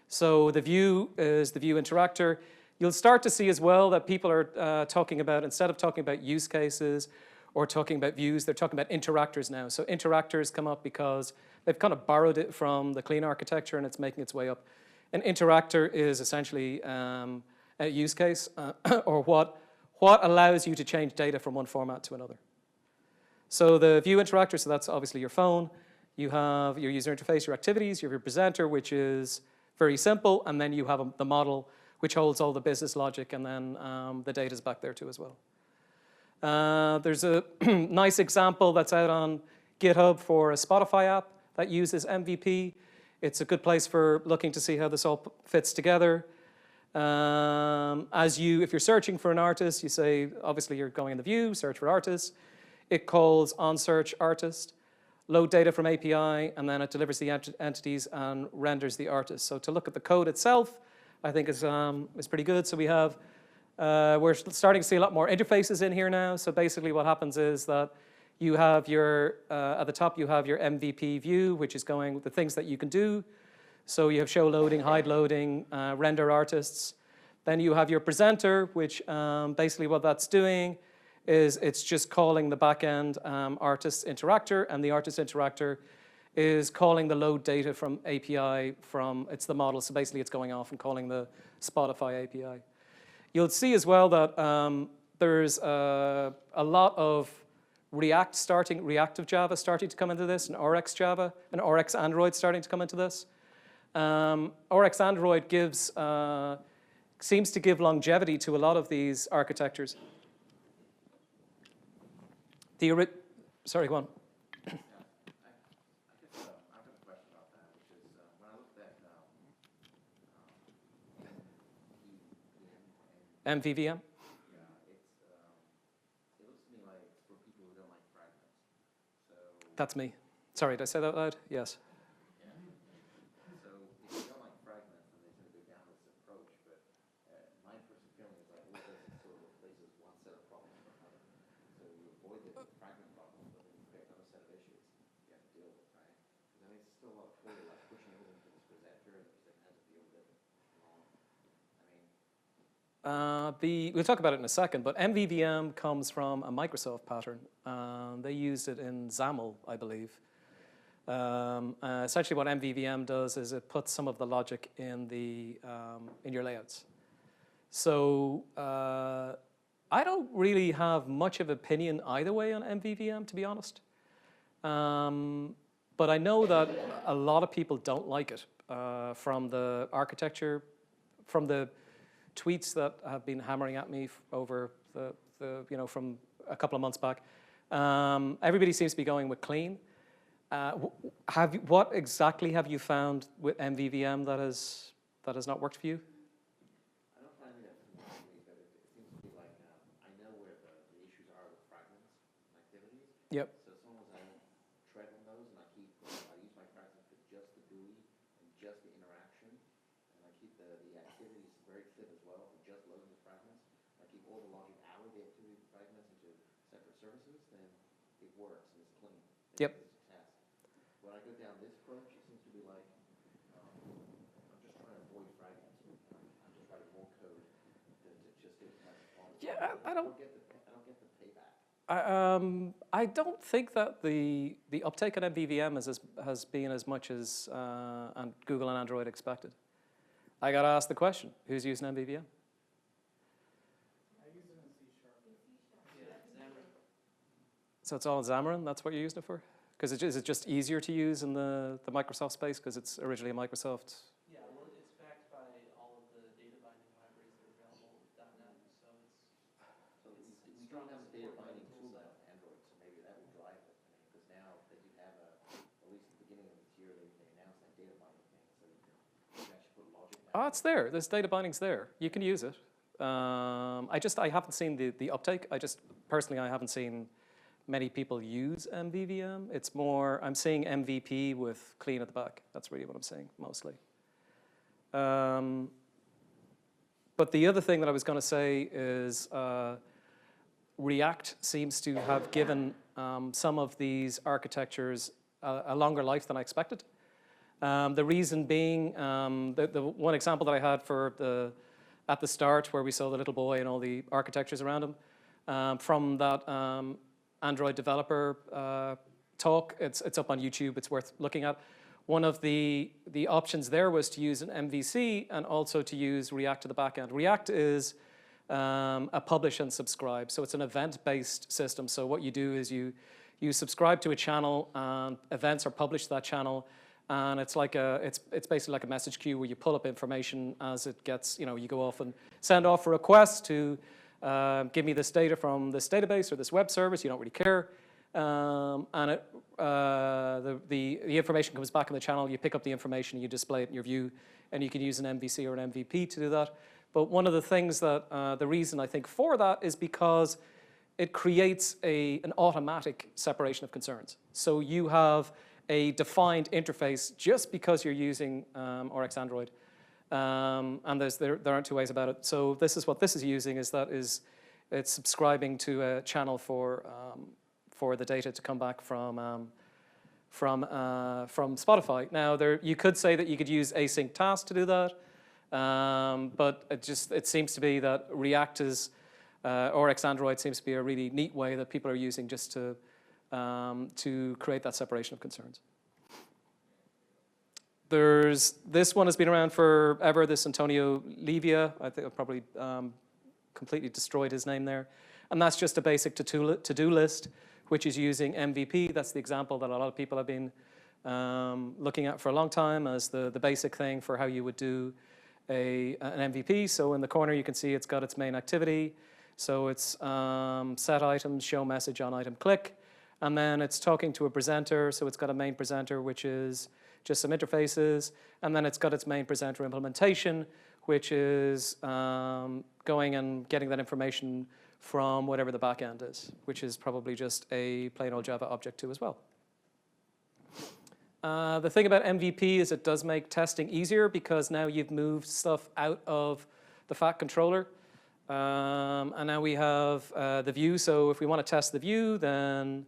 So the view is the view interactor. You'll start to see as well that people are talking about, instead of talking about use cases or talking about views, they're talking about interactors now. So interactors come up because they've kind of borrowed it from the clean architecture and it's making its way up. An interactor is essentially a use case or what allows you to change data from one format to another. So the view interactor, so that's obviously your phone. You have your user interface, your activities, you have your presenter, which is very simple, and then you have the model, which holds all the business logic, and then the data is back there too as well. There's a nice example that's out on GitHub for a Spotify app that uses MVP. It's a good place for looking to see how this all fits together. If you're searching for an artist, you say, obviously you're going in the view, search for artist. It calls on search artist, load data from API, and then it delivers the entities and renders the artist. So to look at the code itself, I think is pretty good. So we have, we're starting to see a lot more interfaces in here now. So basically what happens is that you have your, at the top you have your MVP view, which is going with the things that you can do. So you have show loading, hide loading, render artists. Then you have your presenter, which basically what that's doing is it's just calling the backend artist interactor, and the artist interactor is calling the load data from API from, it's the model, so basically it's going off and calling the Spotify API. You'll see as well that there's a lot of Reactive Java starting to come into this, and RX Java, and RX Android starting to come into this. RX Android seems to give longevity to a lot of these architectures. Sorry, go on. I guess I've got a question about that, which is when I looked at MVVM? Yeah, it looks to me like it's for people who don't like fragments. So That's me. Sorry, did I say that out loud? Yes. yeah. So if you don't like fragments, then they tend to go down this approach. But my personal feeling is like all this sort of replaces one set of problems for another. So you avoid the fragment problem, but then you create another set of issues you have to deal with, right? Because I mean, it's still a lot of code, like pushing everything to this presenter, and the presenter has to deal with it. We'll talk about it in a second, but MVVM comes from a Microsoft pattern. They used it in XAML, I believe. Essentially what MVVM does is it puts some of the logic in your layouts. So I don't really have much of an opinion either way on MVVM, to be honest. But I know that a lot of people don't like it from the architecture, from the tweets that have been hammering at me over from a couple of months back. Everybody seems to be going with clean. What exactly have you found with MVVM that has not worked for you? I don't find it specifically, but it seems to be like I know where the issues are with fragments and activities. Yep. So as long as I don't tread on those and I use my fragments for just the GUI and just the interaction, and I keep the activities very clear as well for just loading the fragments. I keep all the logic out of the activity fragments into separate services, then it works and it's clean. Yep. It's a success. When I go down this approach, it seems to be like I'm just trying to avoid fragments. I'm just writing more code to just get my performance. Yeah, I don't get the payback. I don't think that the uptake on MVVM has been as much as Google and Android expected. I got to ask the question, who's using MVVM? I use it in C#. Yeah, Xamarin. So it's all Xamarin, that's what you're using it for? Because is it just easier to use in the Microsoft space because it's originally a Microsoft? Yeah, well, it's backed by all of the data binding libraries that are available with .NET, so it's data binding thing, so you can actually put logic down. Oh, it's there. There's data bindings there. You can use it. I haven't seen the uptake. Personally, I haven't seen many people use MVVM. It's more, I'm seeing MVP with clean at the back. That's really what I'm seeing mostly. But the other thing that I was going to say is React seems to have given some of these architectures a longer life than I expected. The reason being, the one example that I had at the start where we saw the little boy and all the architectures around him, from that Android developer talk, it's up on YouTube, it's worth looking at. One of the options there was to use an MVC and also to use React to the back end. React is a publish and subscribe, so it's an event-based system. So what you do is you subscribe to a channel, and events are published to that channel, and it's basically like a message queue where you pull up information as it gets, you go off and send off a request to give me this data from this database or this web service. You don't really care. And the information comes back in the channel, you pick up the information, you display it in your view, and you can use an MVC or an MVP to do that. But one of the things that, the reason I think for that is because it creates an automatic separation of concerns. So you have a defined interface just because you're using RX Android. And there aren't two ways about it. So this is what this is using, it's subscribing to a channel for the data to come back from Spotify. Now, you could say that you could use async tasks to do that, but it seems to be that React RX Android seems to be a really neat way that people are using just to create that separation of concerns. This one has been around forever, this Antonio Levia. I think I've probably completely destroyed his name there. And that's just a basic to-do list, which is using MVP. That's the example that a lot of people have been looking at for a long time as the basic thing for how you would do an MVP. So in the corner, you can see it's got its main activity. So it's set items, show message on item click. And then it's talking to a presenter. So it's got a main presenter, which is just some interfaces. And then it's got its main presenter implementation, which is going and getting that information from whatever the back end is, which is probably just a plain old Java object too as well. The thing about MVP is it does make testing easier because now you've moved stuff out of the FAT controller. And now we have the view. So if we want to test the view, then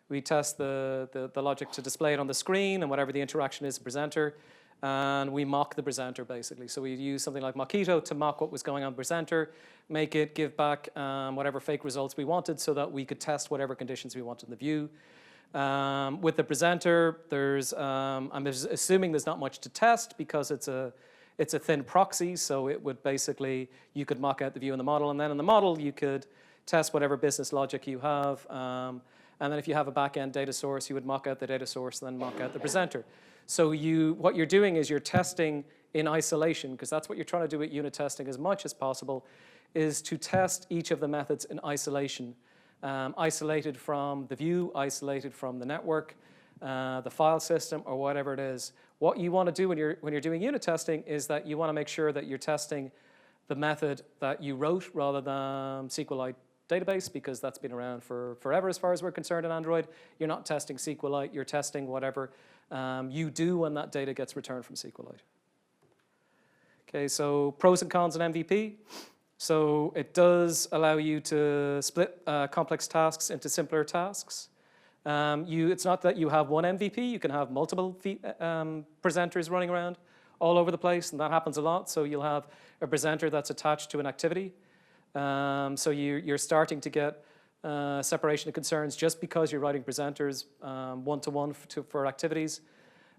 we test the logic to display it on the screen and whatever the interaction is, the presenter. And we mock the presenter, basically. So we use something like Mockito to mock what was going on the presenter, make it give back whatever fake results we wanted so that we could test whatever conditions we wanted in the view. With the presenter, I'm assuming there's not much to test because it's a thin proxy, so it would basically, you could mock out the view in the model, and then in the model you could test whatever business logic you have. And then if you have a back-end data source, you would mock out the data source and then mock out the presenter. So what you're doing is you're testing in isolation, because that's what you're trying to do with unit testing as much as possible, is to test each of the methods in isolation, isolated from the view, isolated from the network, the file system, or whatever it is. What you want to do when you're doing unit testing is that you want to make sure that you're testing the method that you wrote rather than SQLite database, because that's been around for forever as far as we're concerned in Android. You're not testing SQLite, you're testing whatever you do when that data gets returned from SQLite. Okay, so pros and cons in MVP. So it does allow you to split complex tasks into simpler tasks. It's not that you have one MVP, you can have multiple presenters running around all over the place, and that happens a lot. So you'll have a presenter that's attached to an activity. So you're starting to get separation of concerns just because you're writing presenters one-to-one for activities.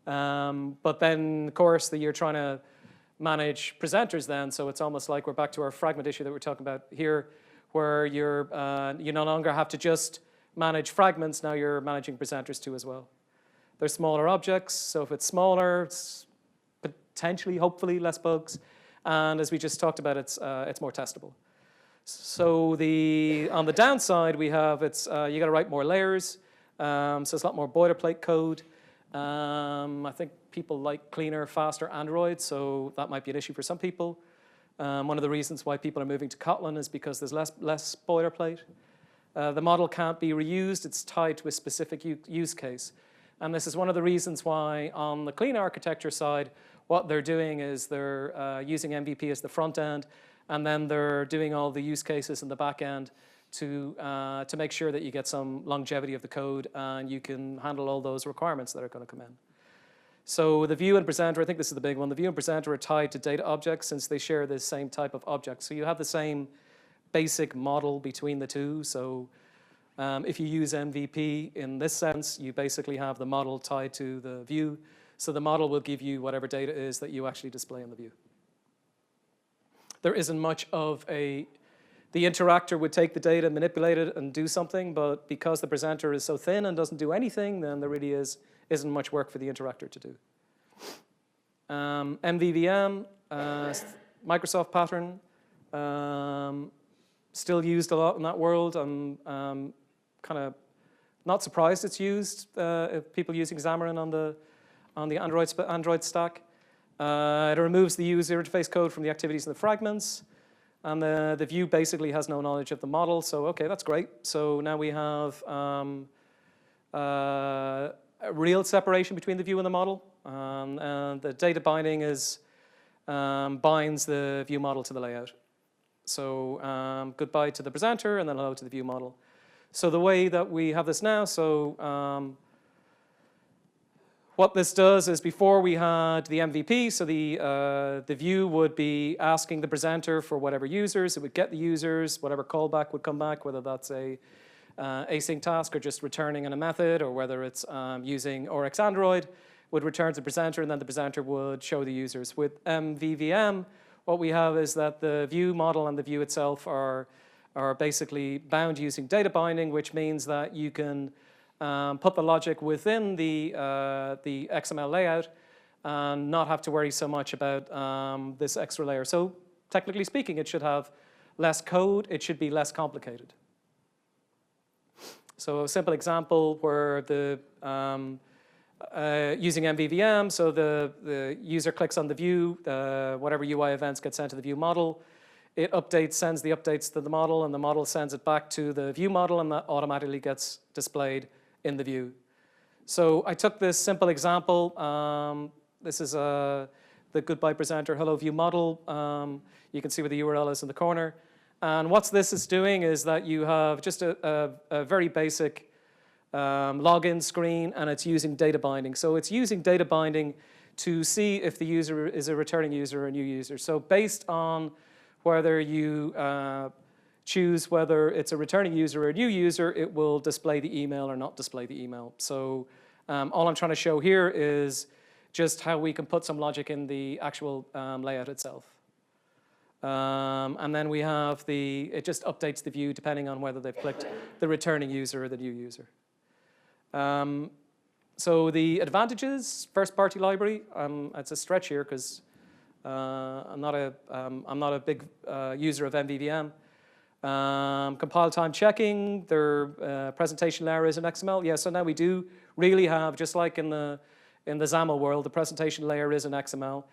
But then, of course, you're trying to manage presenters then, so it's almost like we're back to our fragment issue that we're talking about here, where you no longer have to just manage fragments, now you're managing presenters too as well. They're smaller objects, so if it's smaller, it's potentially, hopefully, less bugs. And as we just talked about, it's more testable. So on the downside, we have you got to write more layers, so it's a lot more boilerplate code. I think people like cleaner, faster Android, so that might be an issue for some people. One of the reasons why people are moving to Kotlin is because there's less boilerplate. The model can't be reused. It's tied to a specific use case. And this is one of the reasons why on the clean architecture side, what they're doing is they're using MVP as the front end, and then they're doing all the use cases in the back end to make sure that you get some longevity of the code and you can handle all those requirements that are going to come in. So the view and presenter, I think this is the big one, the view and presenter are tied to data objects since they share the same type of object. So you have the same basic model between the two. So if you use MVP in this sense, you basically have the model tied to the view. So the model will give you whatever data is that you actually display in the view. There isn't much of the interactor would take the data, manipulate it, and do something, but because the presenter is so thin and doesn't do anything, then there really isn't much work for the interactor to do. MVVM, Microsoft pattern, still used a lot in that world. I'm kind of not surprised it's used if people using Xamarin on the Android stack. It removes the user interface code from the activities and the fragments. And the view basically has no knowledge of the model. So, OK, that's great. So now we have a real separation between the view and the model. And the data binding binds the view model to the layout. So goodbye to the presenter, and then hello to the view model. So the way that we have this now, so what this does is before we had the MVP, so the view would be asking the presenter for whatever users. It would get the users, whatever callback would come back, whether that's a async task or just returning in a method, or whether it's using Oryx Android, would return to the presenter, and then the presenter would show the users. With MVVM, what we have is that the view model and the view itself are basically bound using data binding, which means that you can put the logic within the XML layout and not have to worry so much about this extra layer. So technically speaking, it should have less code. It should be less complicated. So a simple example where the using MVVM, so the user clicks on the view, whatever UI events get sent to the view model. It sends the updates to the model, and the model sends it back to the view model, and that automatically gets displayed in the view. So I took this simple example. This is the goodbye presenter hello view model. You can see where the URL is in the corner. And what this is doing is that you have just a very basic login screen, and it's using data binding. So it's using data binding to see if the user is a returning user or a new user. So based on whether you choose whether it's a returning user or a new user, it will display the email or not display the email. So all I'm trying to show here is just how we can put some logic in the actual layout itself. And then we have it just updates the view depending on whether they've clicked the returning user or the new user. So the advantages, first-party library, it's a stretch here because I'm not a big user of MVVM. Compile time checking, their presentation layer is in XML. Yeah, so now we do really have, just like in the XAML world, the presentation layer is in XML.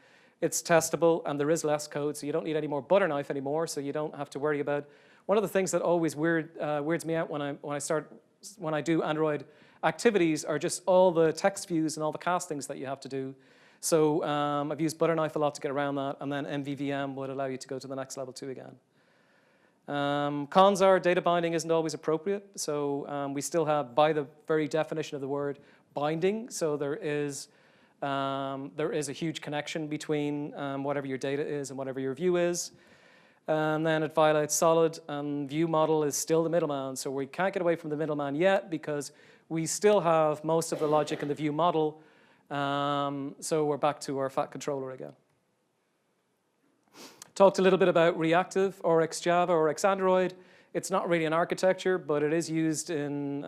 It's testable, and there is less code, so you don't need any more butter knife anymore, so you don't have to worry about. One of the things that always weirds me out when I do Android activities are just all the text views and all the castings that you have to do. So I've used butter knife a lot to get around that, and then MVVM would allow you to go to the next level too again. Cons are data binding isn't always appropriate, so we still have, by the very definition of the word, binding. So there is a huge connection between whatever your data is and whatever your view is. And then it violates solid, and view model is still the middleman. So we can't get away from the middleman yet because we still have most of the logic in the view model. So we're back to our fat controller again. Talked a little bit about Reactive, Oryx Java, Oryx Android. It's not really an architecture, but it is used in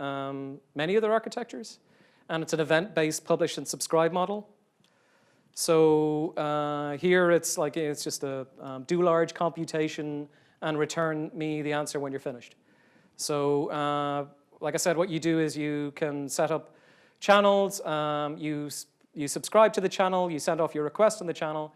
many other architectures. And it's an event-based publish and subscribe model. So here it's just a do large computation and return me the answer when you're finished. So like I said, what you do is you can set up channels. You subscribe to the channel, you send off your request on the channel,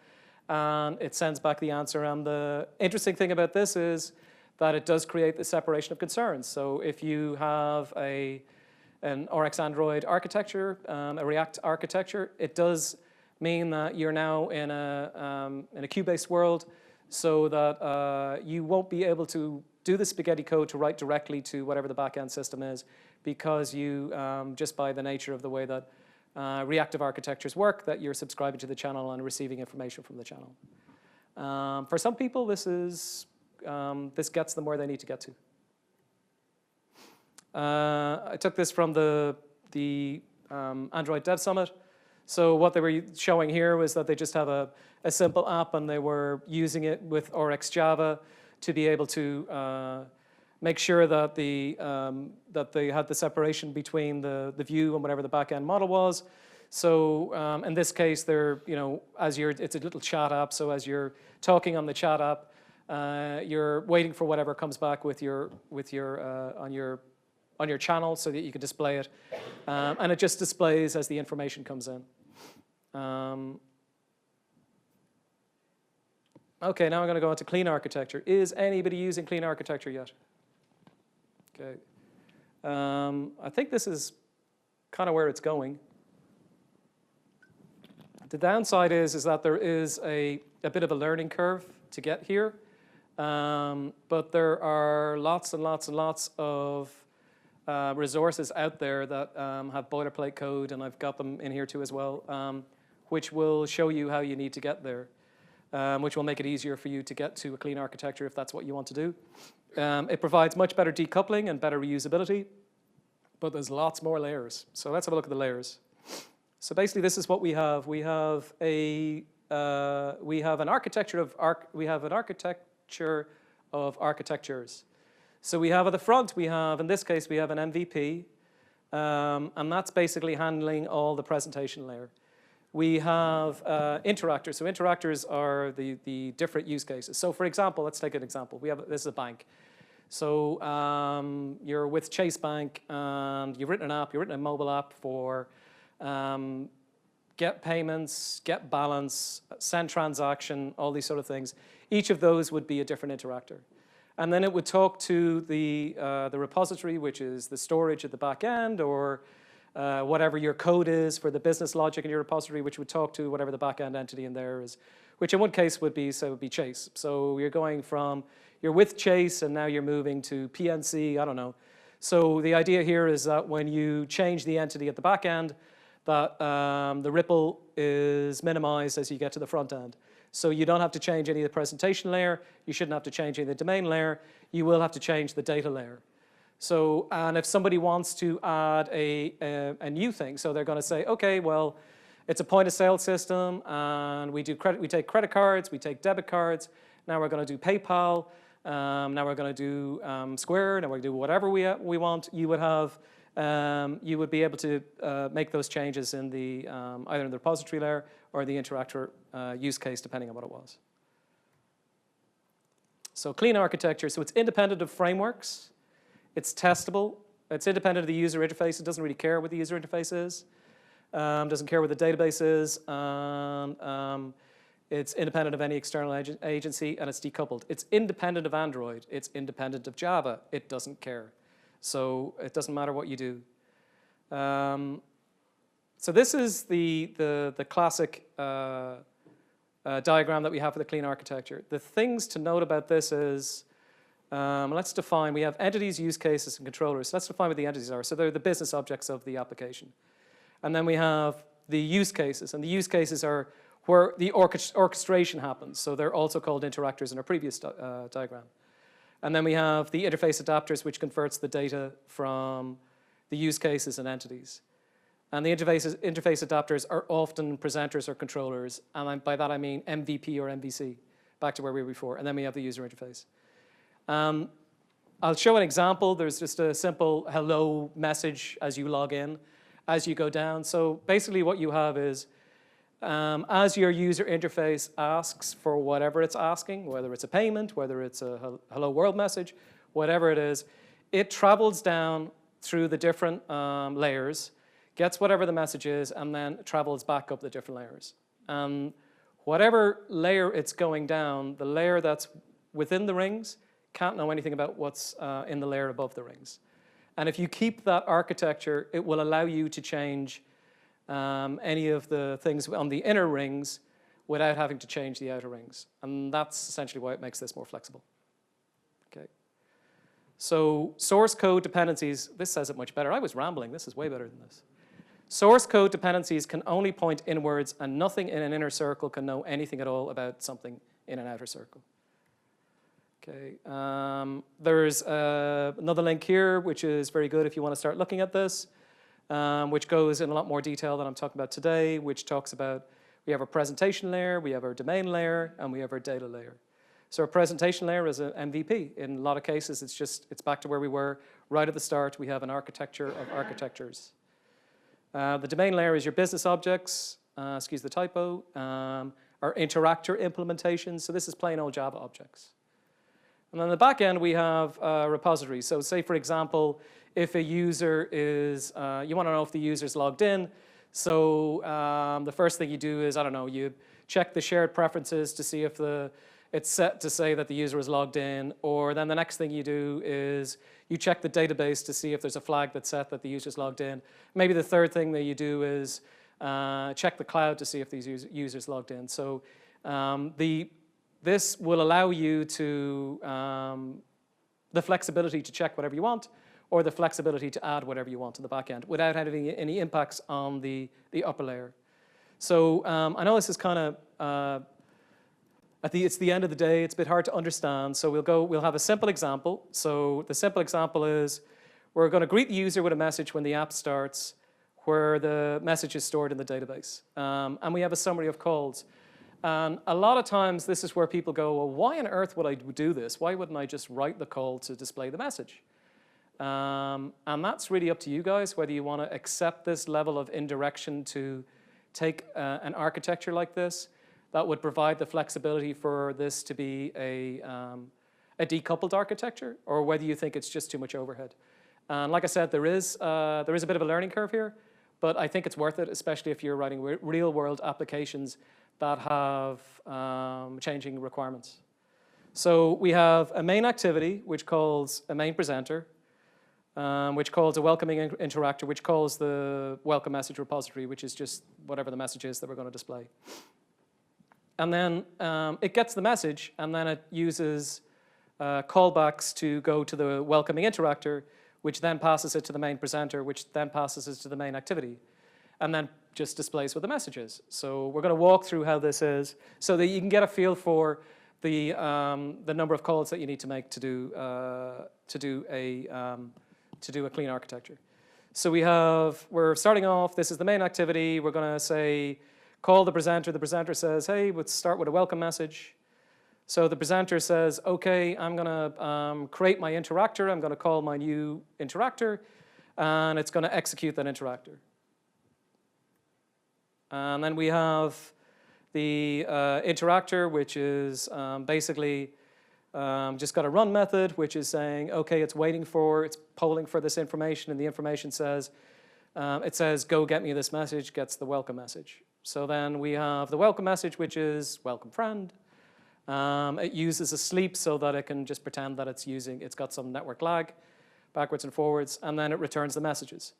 and it sends back the answer. And the interesting thing about this is that it does create the separation of concerns. So if you have an RX Android architecture, a React architecture, it does mean that you're now in a queue-based world, so that you won't be able to do the spaghetti code to write directly to whatever the backend system is, because you, just by the nature of the way that reactive architectures work, that you're subscribing to the channel and receiving information from the channel. For some people, this gets them where they need to get to. I took this from the Android Dev Summit. So what they were showing here was that they just have a simple app, and they were using it with RX Java to be able to make sure that that they had the separation between the view and whatever the backend model was. So in this case, they're, it's a little chat app. So as you're talking on the chat app, you're waiting for whatever comes back on your channel, so that you can display it, and it just displays as the information comes in. Okay, now I'm going to go into clean architecture. Is anybody using clean architecture yet? Okay. I think this is kind of where it's going. The downside is that there is a bit of a learning curve to get here, but there are lots and lots and lots of resources out there that have boilerplate code, and I've got them in here too as well, which will show you how you need to get there, which will make it easier for you to get to a clean architecture if that's what you want to do. It provides much better decoupling and better reusability, but there's lots more layers. So let's have a look at the layers. So basically, this is what we have. We have an architecture of architectures. So we have at the front, in this case, we have an MVP, and that's basically handling all the presentation layer. We have interactors. So interactors are the different use cases. So for example, let's take an example. This is a bank. So you're with Chase Bank, and you've written a mobile app for get payments, get balance, send transaction, all these sort of things. Each of those would be a different interactor. And then it would talk to the repository, which is the storage at the back end, or whatever your code is for the business logic in your repository, which would talk to whatever the back end entity in there is, which in one case would be Chase. So you're with Chase, and now you're moving to PNC, I don't know. So the idea here is that when you change the entity at the back end, that the ripple is minimized as you get to the front end. So you don't have to change any of the presentation layer. You shouldn't have to change any of the domain layer. You will have to change the data layer. So, and if somebody wants to add a new thing, so they're going to say, okay, well, it's a point of sale system, and we take credit cards, we take debit cards. Now we're going to do PayPal. Now we're going to do Square. Now we're going to do whatever we want. You would be able to make those changes in either in the repository layer or the interactor use case, depending on what it was. So clean architecture. So it's independent of frameworks. It's testable. It's independent of the user interface. It doesn't really care what the user interface is. Doesn't care what the database is. It's independent of any external agency, and it's decoupled. It's independent of Android. It's independent of Java. It doesn't care. So it doesn't matter what you do. So this is the classic diagram that we have for the clean architecture. The things to note about this is, let's define, we have entities, use cases, and controllers. So let's define what the entities are. So they're the business objects of the application. And then we have the use cases, and the use cases are where the orchestration happens. So they're also called interactors in our previous diagram. And then we have the interface adapters, which converts the data from the use cases and entities. And the interface adapters are often presenters or controllers, and by that I mean MVP or MVC, back to where we were before. And then we have the user interface. I'll show an example. There's just a simple hello message as you log in, as you go down. So basically what you have is, as your user interface asks for whatever it's asking, whether it's a payment, whether it's a hello world message, whatever it is, it travels down through the different layers, gets whatever the message is, and then travels back up the different layers. Whatever layer it's going down, the layer that's within the rings can't know anything about what's in the layer above the rings. And if you keep that architecture, it will allow you to change any of the things on the inner rings without having to change the outer rings. And that's essentially why it makes this more flexible. Okay. So source code dependencies, this says it much better. I was rambling, this is way better than this. Source code dependencies can only point inwards, and nothing in an inner circle can know anything at all about something in an outer circle. Okay, there's another link here, which is very good if you want to start looking at this, which goes in a lot more detail than I'm talking about today, which talks about, we have our presentation layer, we have our domain layer, and we have our data layer. So our presentation layer is an MVP. In a lot of cases, it's back to where we were right at the start. We have an architecture of architectures. The domain layer is your business objects, excuse the typo, our interactor implementations. So this is plain old Java objects. And then on the back end, we have repositories. So say, for example, if a user is, you want to know if the user's logged in. So the first thing you do is, I don't know, you check the shared preferences to see if it's set to say that the user is logged in. Or then the next thing you do is you check the database to see if there's a flag that's set that the user's logged in. Maybe the third thing that you do is check the cloud to see if these users logged in. So this will allow you to, the flexibility to check whatever you want, or the flexibility to add whatever you want to the back end without having any impacts on the upper layer. So I know this is kind of, it's the end of the day, it's a bit hard to understand. So we'll have a simple example. So the simple example is, we're going to greet the user with a message when the app starts, where the message is stored in the database. And we have a summary of calls. And a lot of times, this is where people go, well, why on earth would I do this? Why wouldn't I just write the call to display the message? And that's really up to you guys, whether you want to accept this level of indirection to take an architecture like this that would provide the flexibility for this to be a decoupled architecture, or whether you think it's just too much overhead. And like I said, there is a bit of a learning curve here, but I think it's worth it, especially if you're writing real-world applications that have changing requirements. So we have a main activity, which calls a main presenter, which calls a welcoming interactor, which calls the welcome message repository, which is just whatever the message is that we're going to display. And then it gets the message, and then it uses callbacks to go to the welcoming interactor, which then passes it to the main presenter, which then passes it to the main activity, and then just displays what the message is. So we're going to walk through how this is, so that you can get a feel for the number of calls that you need to make to do a clean architecture. So we're starting off. This is the main activity. We're going to say, call the presenter. The presenter says, hey, let's start with a welcome message. So the presenter says, okay, I'm going to create my interactor. I'm going to call my new interactor, and it's going to execute that interactor. And then we have the interactor, which is basically just got a run method, which is saying, okay, it's polling for this information, and the information says, it says, go get me this message, gets the welcome message. So then we have the welcome message, which is welcome friend. It uses a sleep so that it can just pretend that it's got some network lag, backwards and forwards, and then it returns the messages.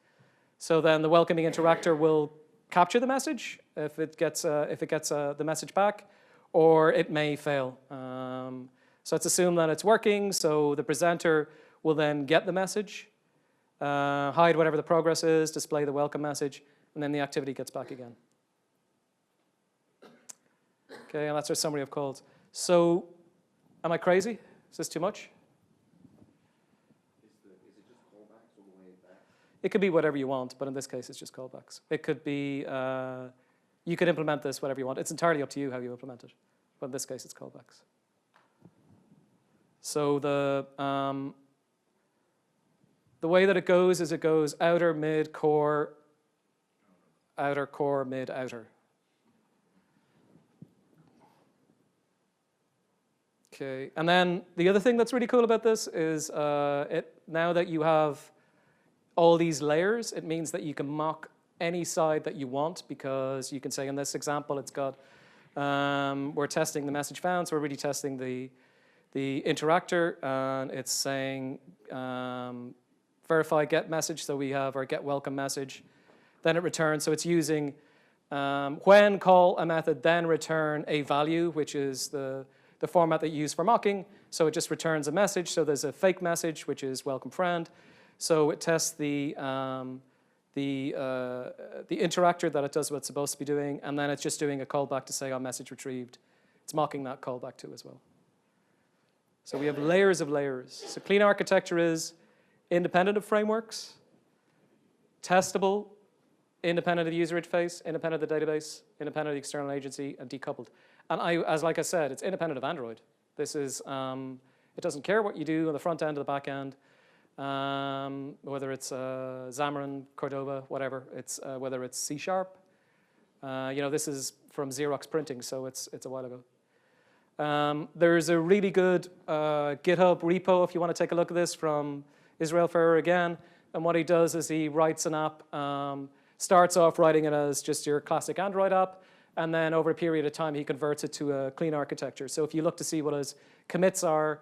So then the welcoming interactor will capture the message if it gets the message back, or it may fail. So let's assume that it's working. So the presenter will then get the message, hide whatever the progress is, display the welcome message, and then the activity gets back again. Okay, and that's our summary of calls. So, am I crazy? Is this too much? Is it just callbacks all the way back? It could be whatever you want, but in this case, it's just callbacks. It could be, you could implement this whatever you want. It's entirely up to you how you implement it, but in this case, it's callbacks. So the way that it goes is it goes outer, mid, core, outer, core, mid, outer. Okay, and then the other thing that's really cool about this is now that you have all these layers, it means that you can mock any side that you want, because you can say in this example, it's got, we're testing the message found, so we're really testing the interactor, and it's saying verify get message, so we have our get welcome message. Then it returns, so it's using when call a method, then return a value, which is the format that you use for mocking. So it just returns a message. So there's a fake message, which is welcome friend. So it tests the interactor that it does what it's supposed to be doing, and then it's just doing a callback to say, oh, message retrieved. It's mocking that callback too as well. So we have layers of layers. So clean architecture is independent of frameworks, testable, independent of the user interface, independent of the database, independent of the external agency, and decoupled. And like I said, it's independent of Android. This is, it doesn't care what you do on the front end or the back end, whether it's Xamarin, Cordova, whatever. It's whether it's C#. This is from Xerox printing, so it's a while ago. There's a really good GitHub repo if you want to take a look at this from Israel Ferrer again. And what he does is he writes an app, starts off writing it as just your classic Android app, and then over a period of time he converts it to a clean architecture. So if you look to see what his commits are,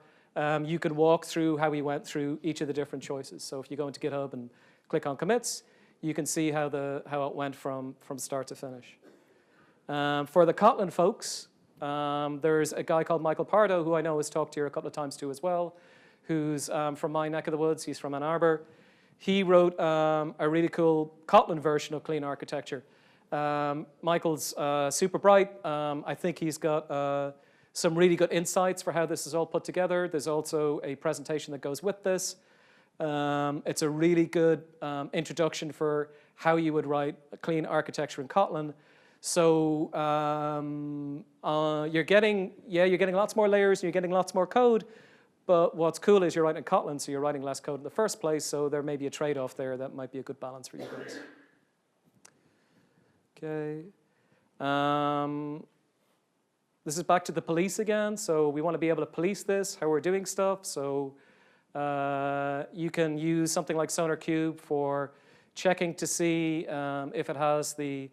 you can walk through how he went through each of the different choices. So if you go into GitHub and click on commits, you can see how it went from start to finish. For the Kotlin folks, there's a guy called Michael Pardo, who I know has talked here a couple of times too as well, who's from my neck of the woods. He's from Ann Arbor. He wrote a really cool Kotlin version of clean architecture. Michael's super bright. I think he's got some really good insights for how this is all put together. There's also a presentation that goes with this. It's a really good introduction for how you would write a clean architecture in Kotlin. So you're getting lots more layers and you're getting lots more code. But what's cool is you're writing in Kotlin, so you're writing less code in the first place. So there may be a trade-off there that might be a good balance for you guys. Okay. This is back to the police again. So we want to be able to police this, how we're doing stuff. So you can use something like SonarQube for checking to see if it has the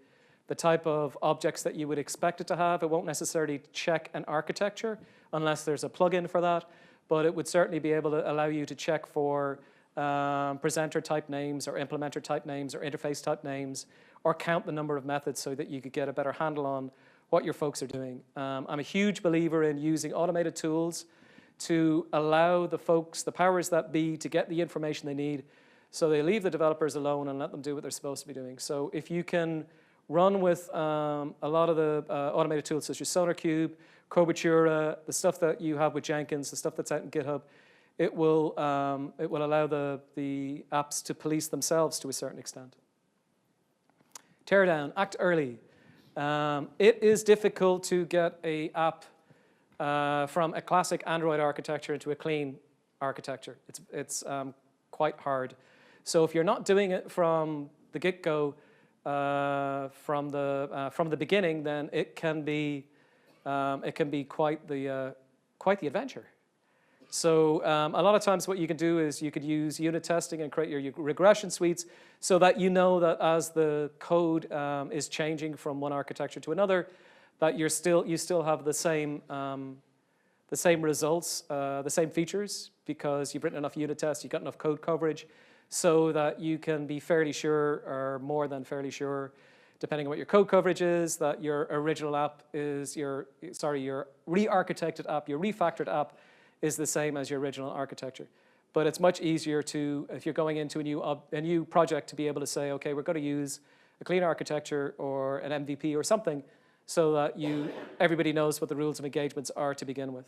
type of objects that you would expect it to have. It won't necessarily check an architecture unless there's a plugin for that. But it would certainly be able to allow you to check for presenter type names or implementer type names or interface type names, or count the number of methods so that you could get a better handle on what your folks are doing. I'm a huge believer in using automated tools to allow the folks, the powers that be, to get the information they need, so they leave the developers alone and let them do what they're supposed to be doing. So if you can run with a lot of the automated tools such as SonarQube, Cobertura, the stuff that you have with Jenkins, the stuff that's out in GitHub, it will allow the apps to police themselves to a certain extent. Teardown, act early. It is difficult to get an app from a classic Android architecture into a clean architecture. It's quite hard. So if you're not doing it from the get-go, from the beginning, then it can be quite the adventure. So a lot of times what you can do is you could use unit testing and create your regression suites so that you know that as the code is changing from one architecture to another, that you still have the same results, the same features, because you've written enough unit tests, you've got enough code coverage, so that you can be fairly sure, or more than fairly sure, depending on what your code coverage is, that your original app is your re-architected app, your refactored app is the same as your original architecture. But it's much easier to, if you're going into a new project, to be able to say, okay, we're going to use a clean architecture or an MVP or something, so that everybody knows what the rules of engagements are to begin with.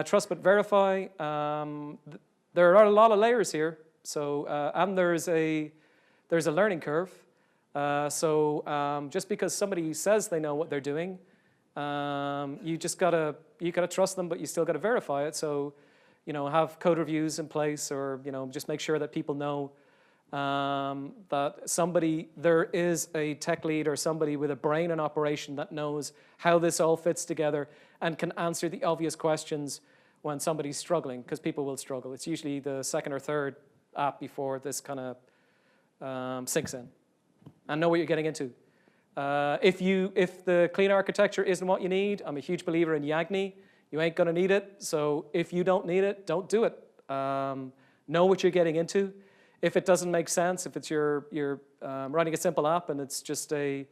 Trust but verify. There are a lot of layers here, so and there's a learning curve. Just because somebody says they know what they're doing, you gotta trust them, but you still gotta verify it. So, have code reviews in place, or just make sure that people know that there is a tech lead or somebody with a brain in operation that knows how this all fits together and can answer the obvious questions when somebody's struggling, because people will struggle. It's usually the second or third app before this kind of sinks in. and know what you're getting into. If the clean architecture isn't what you need, I'm a huge believer in Yagni. You ain't gonna need it, so if you don't need it, don't do it. Know what you're getting into. If it doesn't make sense, if it's you're writing a simple app and it's just something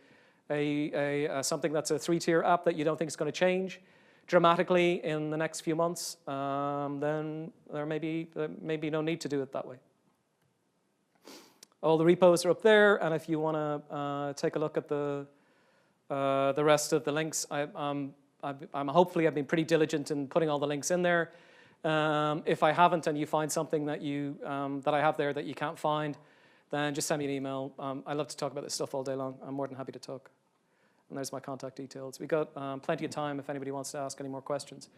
that's a 3-tier app that you don't think is going to change dramatically in the next few months, then there may be no need to do it that way. All the repos are up there, and if you want to take a look at the rest of the links, hopefully I've been pretty diligent in putting all the links in there. If I haven't, and you find something that that I have there that you can't find, then just send me an email. I love to talk about this stuff all day long. I'm more than happy to talk. And there's my contact details. We've got plenty of time if anybody wants to ask any more questions.